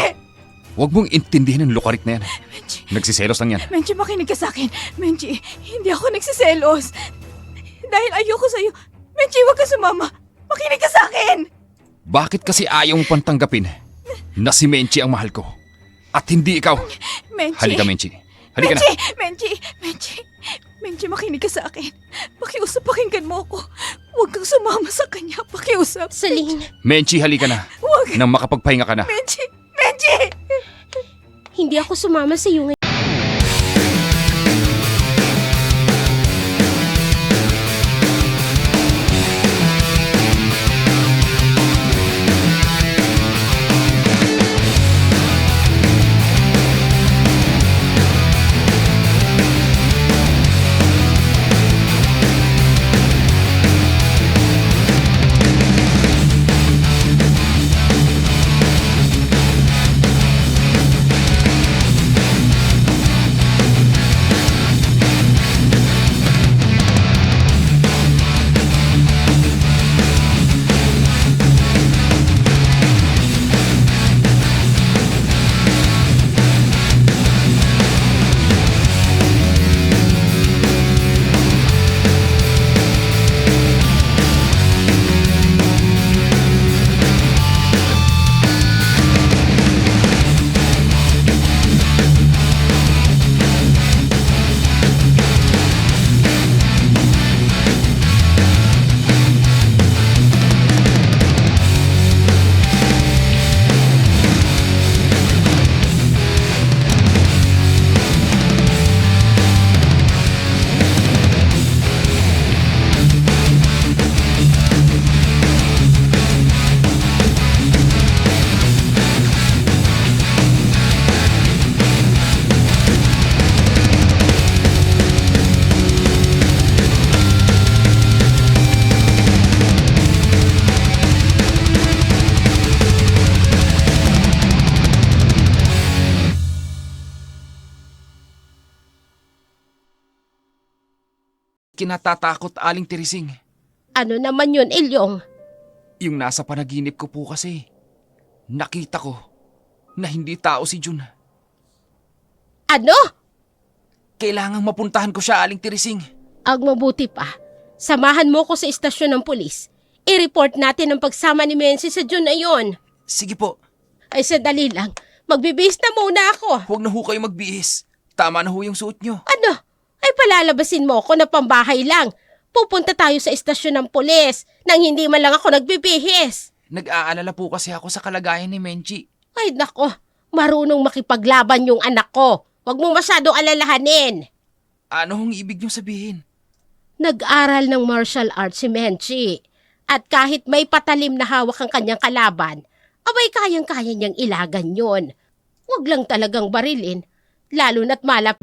huwag mong intindihin ang lukarik na yan. Menchi, Nagsiselos lang yan. Menchi, makinig ka sa akin. Menchi, hindi ako nagsiselos. Dahil ayoko sa'yo. Menchi, huwag kang sumama. Makinig ka sa akin. Bakit kasi ayaw mo pang tanggapin na si Menchi ang mahal ko? At hindi ikaw. Menchi. Halika, Menchi. Halika na. Menchi, makinig ka sa akin. Pakiusap, pakinggan mo ako. Huwag kang sumama sa kanya. Pakiusap. Celine, Menchi, halika na. Huwag. Nang makapagpahinga ka na. Menchi! hindi ako sumama sa iyo ngayon. Kinatatakot, Aling Teresing. Ano naman yun, Elyong? Yung nasa panaginip ko po kasi, nakita ko na hindi tao si Jun. Ano? Kailangang mapuntahan ko siya, Aling Teresing. Ang mabuti pa, samahan mo ko sa istasyon ng pulis. I-report natin ang pagsama ni Mensi sa Jun na yon. Sige po, Ay, sandali lang. Magbibihis na muna ako. huwag na ho kayo magbihis. Tama na ho yung suot nyo. Ano? Ay, palalabasin mo ako na pambahay lang. Pupunta tayo sa istasyon ng pulis nang hindi man lang ako nagbibihis. Nag-aalala po kasi ako sa kalagayan ni Menchi. Ay, nako. Marunong makipaglaban yung anak ko. Huwag mo masyadong alalahanin. Ano hong ibig nyo sabihin? Nag-aral ng martial arts si Menchi. At kahit may patalim na hawak ang kanyang kalaban, Abay kayang-kaya niyang ilagan yon. Huwag lang talagang barilin, lalo na't malap.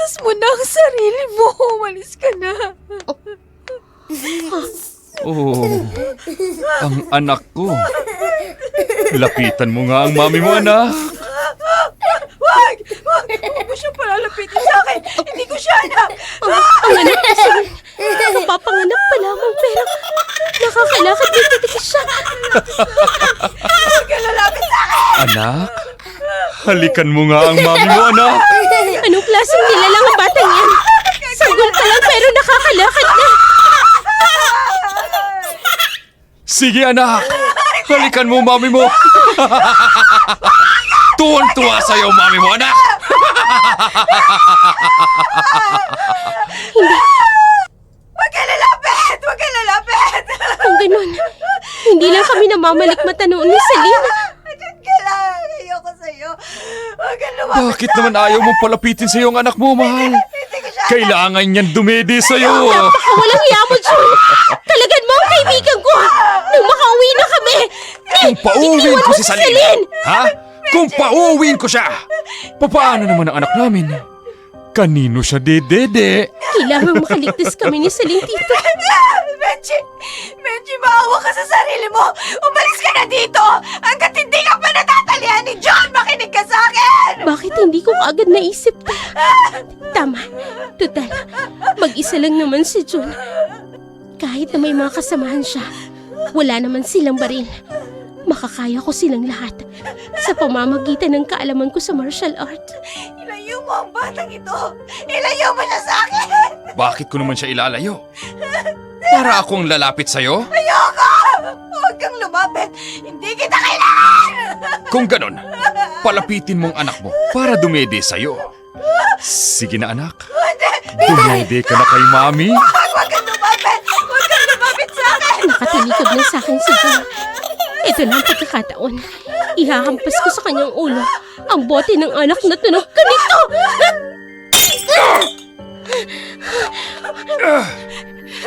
Iligtas mo na ang sarili mo. Umalis ka na. Oh, ang anak ko. Lapitan mo nga ang mami mo, anak. Wag! Huwag mo siya palalapitin sa akin. Hindi ko siya anak. Ang anak ko si kapapanganak pa lamang pero nakakalakad dito tikis siya. Huwag ka lalapit sa akin. Anak, halikan mo nga ang mami mo, anak. Anong klaseng nilalang ang batang yan? Sanggol pa lang pero nakakalakad na. Sige, anak. Halikan mo, mami mo. Tuwan-tuwa sa'yo, mami mo, anak. Huwag ka lalapit. Huwag ka lalapit. Kung ganun, hindi lang kami namamalikmata noon ni Celine. Diyan ka lang. Ayoko sa'yo. Huwag ka lumapit. Bakit naman ayaw mong palapitin sa iyong anak mo, mahal? Hindi ko siya anak. Kailangan niyan dumedi sa'yo. Walang hiya mo, June. Talagan mo ang kaibigan ko. Nung makauwi na kami. Kung pauwiin ko si Celine, ha? Kung pauwiin ko siya, papaano naman ang anak namin? Kanino siya dedede? Kailangan makaligtas kami ni Celine dito. Benji, maawa ka sa sarili mo. Umalis ka na dito. Hanggat hindi ka pa natatalihan ni John, makinig ka sa akin. Bakit hindi ko agad naisip to? Tama. Total, mag-isa lang naman si June. Kahit na may mga kasamahan siya, wala naman silang baril. Makakaya ko silang lahat sa pamamagitan ng kaalaman ko sa martial art. Ilayo mo ang batang ito. Ilayo mo siya sa akin. Bakit ko naman siya ilalayo? Para akong lalapit sa'yo? Ayoko. Huwag kang lumapit. Hindi kita kailangan. Kung ganon, palapitin mong anak mo para dumede sa'yo. Sige na, anak. Dumede ka na kay mami. Huwag kang lumapit. Huwag kang lumapit sa akin. Nakatalikod na sa akin si June. Ito na ang pagkakataon. Ihahampas ko sa kanyang ulo ang bote ng anak na tunog ganito.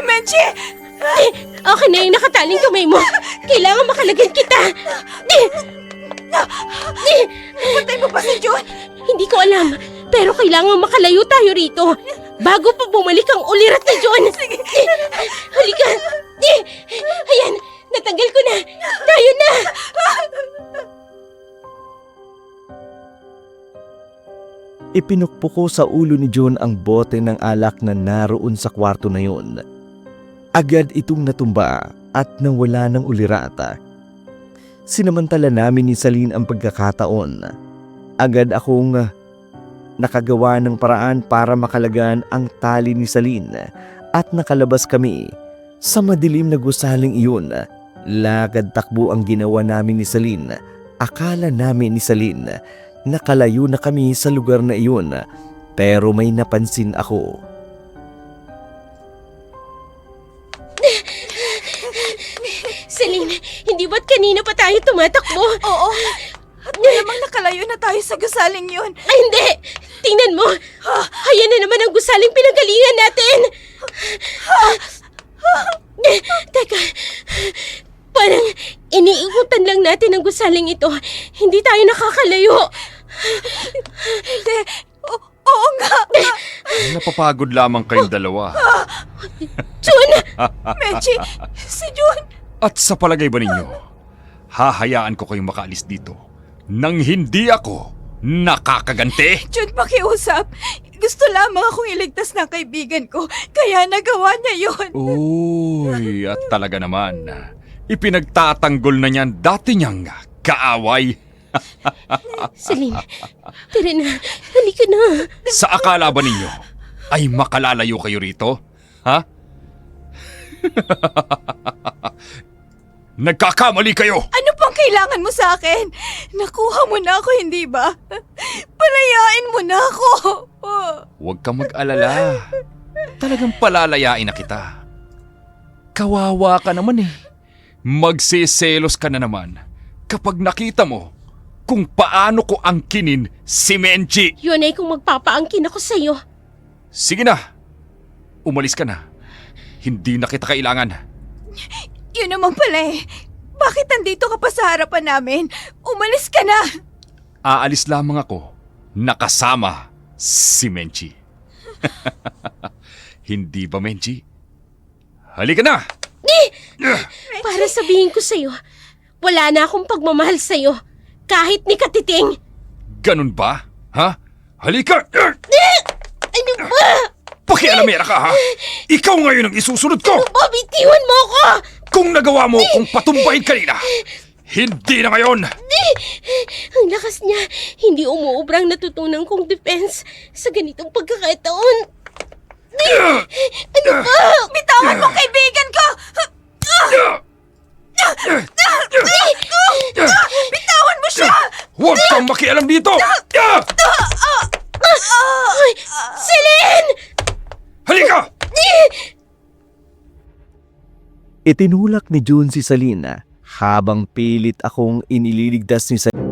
Benji! Okay na yung nakataling kamay mo. Kailangan makalagan kita. Patay mo pa si John. Hindi ko alam, pero kailangan makalayo tayo rito bago pa bumalik ang ulirat na John. Sige. Halika. Ayan, natanggal ko na. Tayo na. Ipinukpo ko sa ulo ni John ang bote ng alak na naroon sa kwarto na yun. Agad itong natumba at nawala ng ulirata. Sinamantala namin ni Celine ang pagkakataon. Agad akong nakagawa ng paraan para makalagan ang tali ni Celine at nakalabas kami. Sa madilim na gusaling iyon, lagad takbo ang ginawa namin ni Celine. Akala namin ni Celine nakalayo na kami sa lugar na iyon, pero may napansin ako. Celine, hindi ba't kanina pa tayo tumatakbo? Oo. At malamang nakalayo na tayo sa gusaling yun. Ay, hindi! Tingnan mo! Ayan na naman ang gusaling pinanggalingan natin! Teka, parang iniikutan lang natin ang gusaling ito. Hindi tayo nakakalayo. Hindi. Oo nga. Napapagod lamang kayong dalawa. June! Benji, si John. At sa palagay ba ninyo, hahayaan ko kayong makaalis dito nang hindi ako nakakaganti? John, pakiusap. Gusto lamang akong iligtas ng kaibigan ko, kaya nagawa niya yun. Uy, at talaga naman, ipinagtatanggol na niyan dati niyang kaaway. Celine, tara na. Halika na. Sa akala ba ninyo ay makalalayo kayo rito? Ha? Nagkakamali kayo! Ano pang kailangan mo sa akin? Nakuha mo na ako, hindi ba? Palayain mo na ako. Huwag kang mag-alala. Talagang palalayain na kita. Kawawa ka naman eh. Magsiselos ka na naman kapag nakita mo kung paano ko angkinin si Menchi. Yun ay kung magpapaangkin ako sa'yo. Sige na. Umalis ka na. Hindi na kita kailangan. Yun naman pala eh. Bakit nandito ka pa sa harapan namin? Umalis ka na. Aalis lamang ako nakasama si Menchi. Hindi ba, Menchi? Halika na! Para sabihin ko sa'yo, wala na akong pagmamahal sa'yo. Kahit ni Katiting. Ganun ba? Ha? Halika! Ano ba? Pakialamera ka, ha? Ikaw ngayon ang isusunod ko! Bitiwan mo ako! Kung nagawa mo kung patumbayin kanina, hindi na ngayon! Ang lakas niya, hindi umuubrang natutunan kong defense sa ganitong pagkakataon. Ano ba? Bitawan mo kaibigan ko! Bitawan mo siya! Huwag kang makialam dito! Celine! Halika! Itinulak ni June si Salina habang pilit akong iniligtas ni Salina.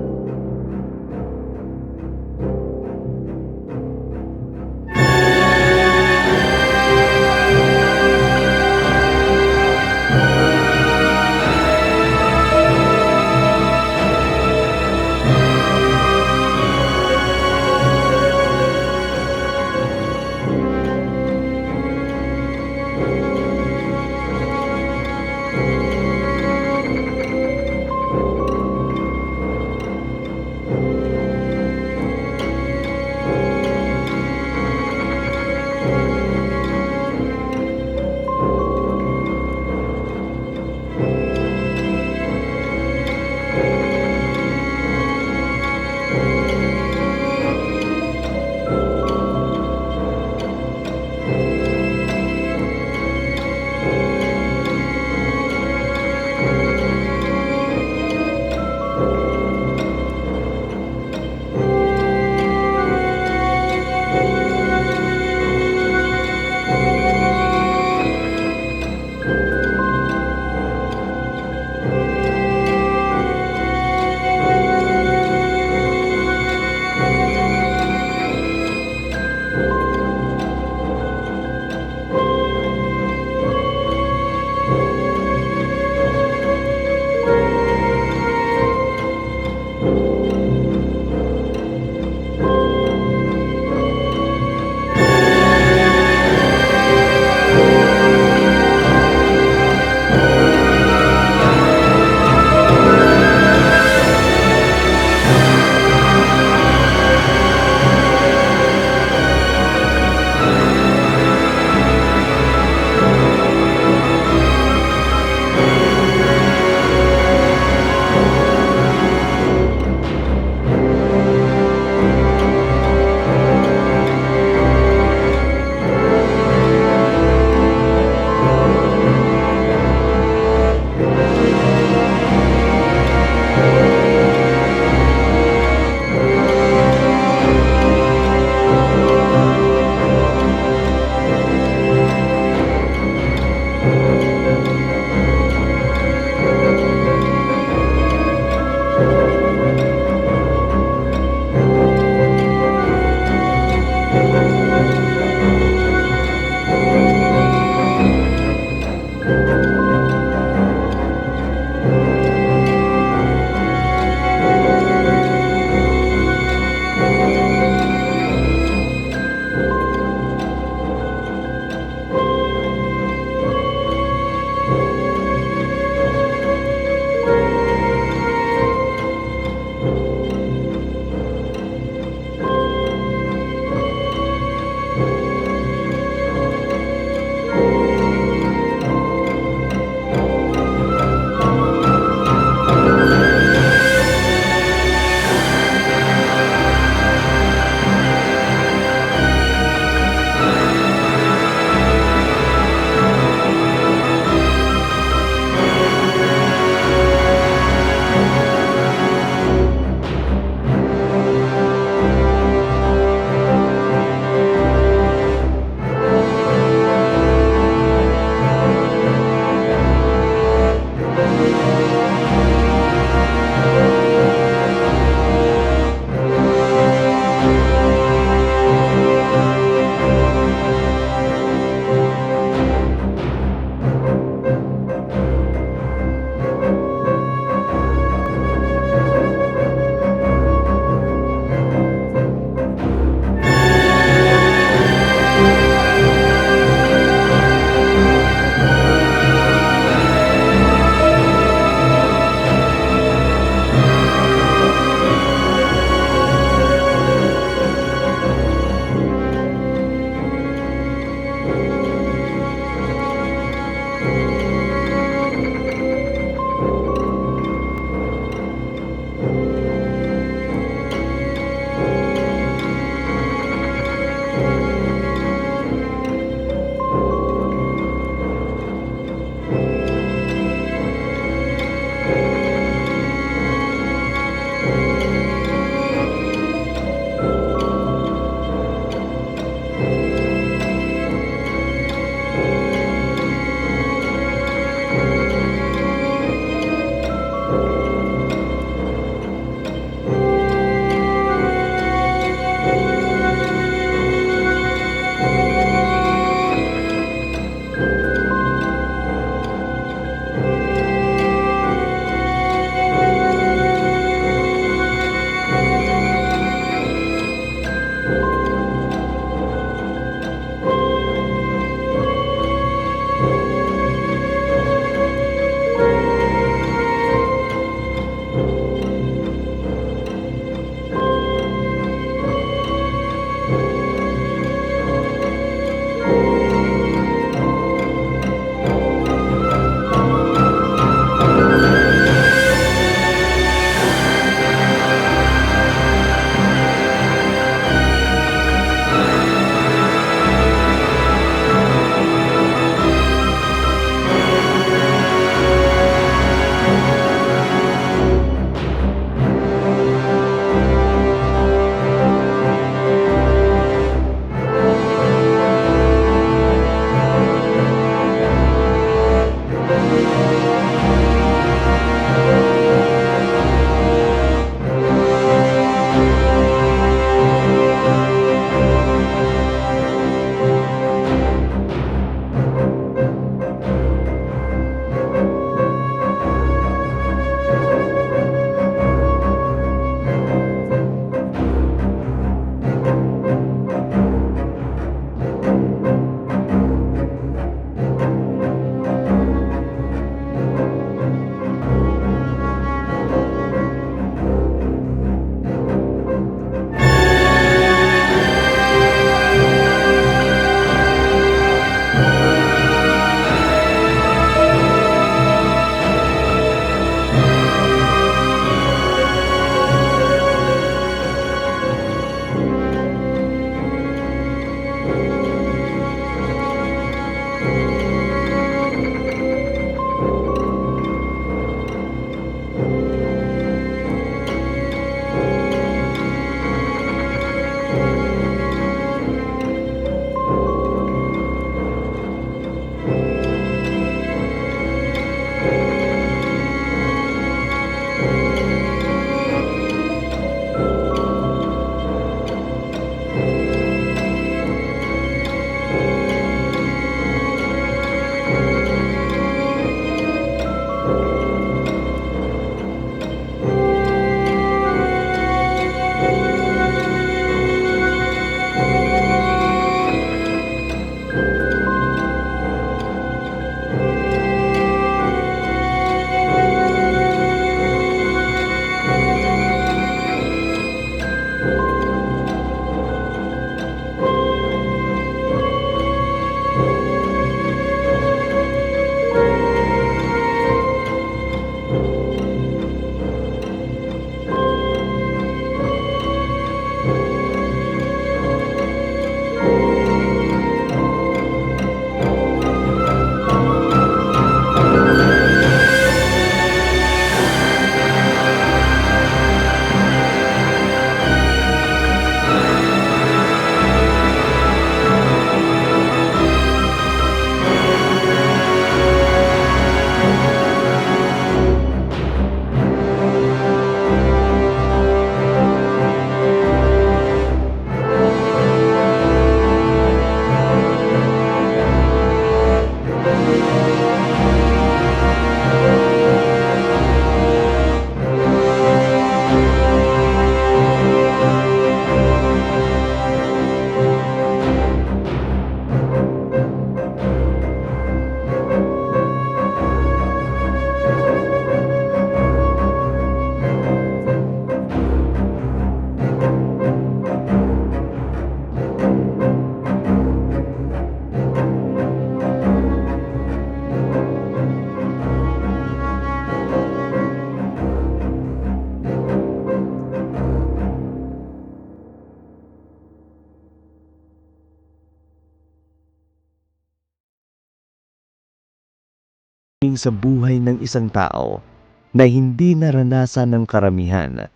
sa buhay ng isang tao na hindi naranasan ng karamihan.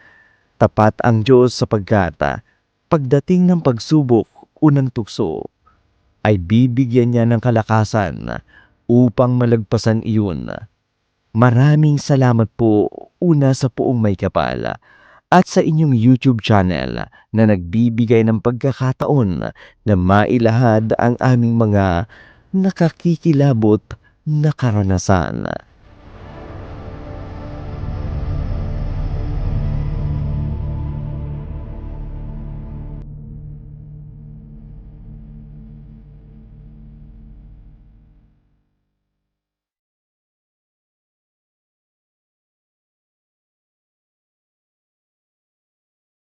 Tapat ang Diyos sapagkat pagdating ng pagsubok o ng tukso, ay bibigyan niya ng kalakasan upang malagpasan iyon. Maraming salamat po una sa Poong May Kapal at sa inyong YouTube channel na nagbibigay ng pagkakataon na mailahad ang aming mga nakakikilabot na karanasan.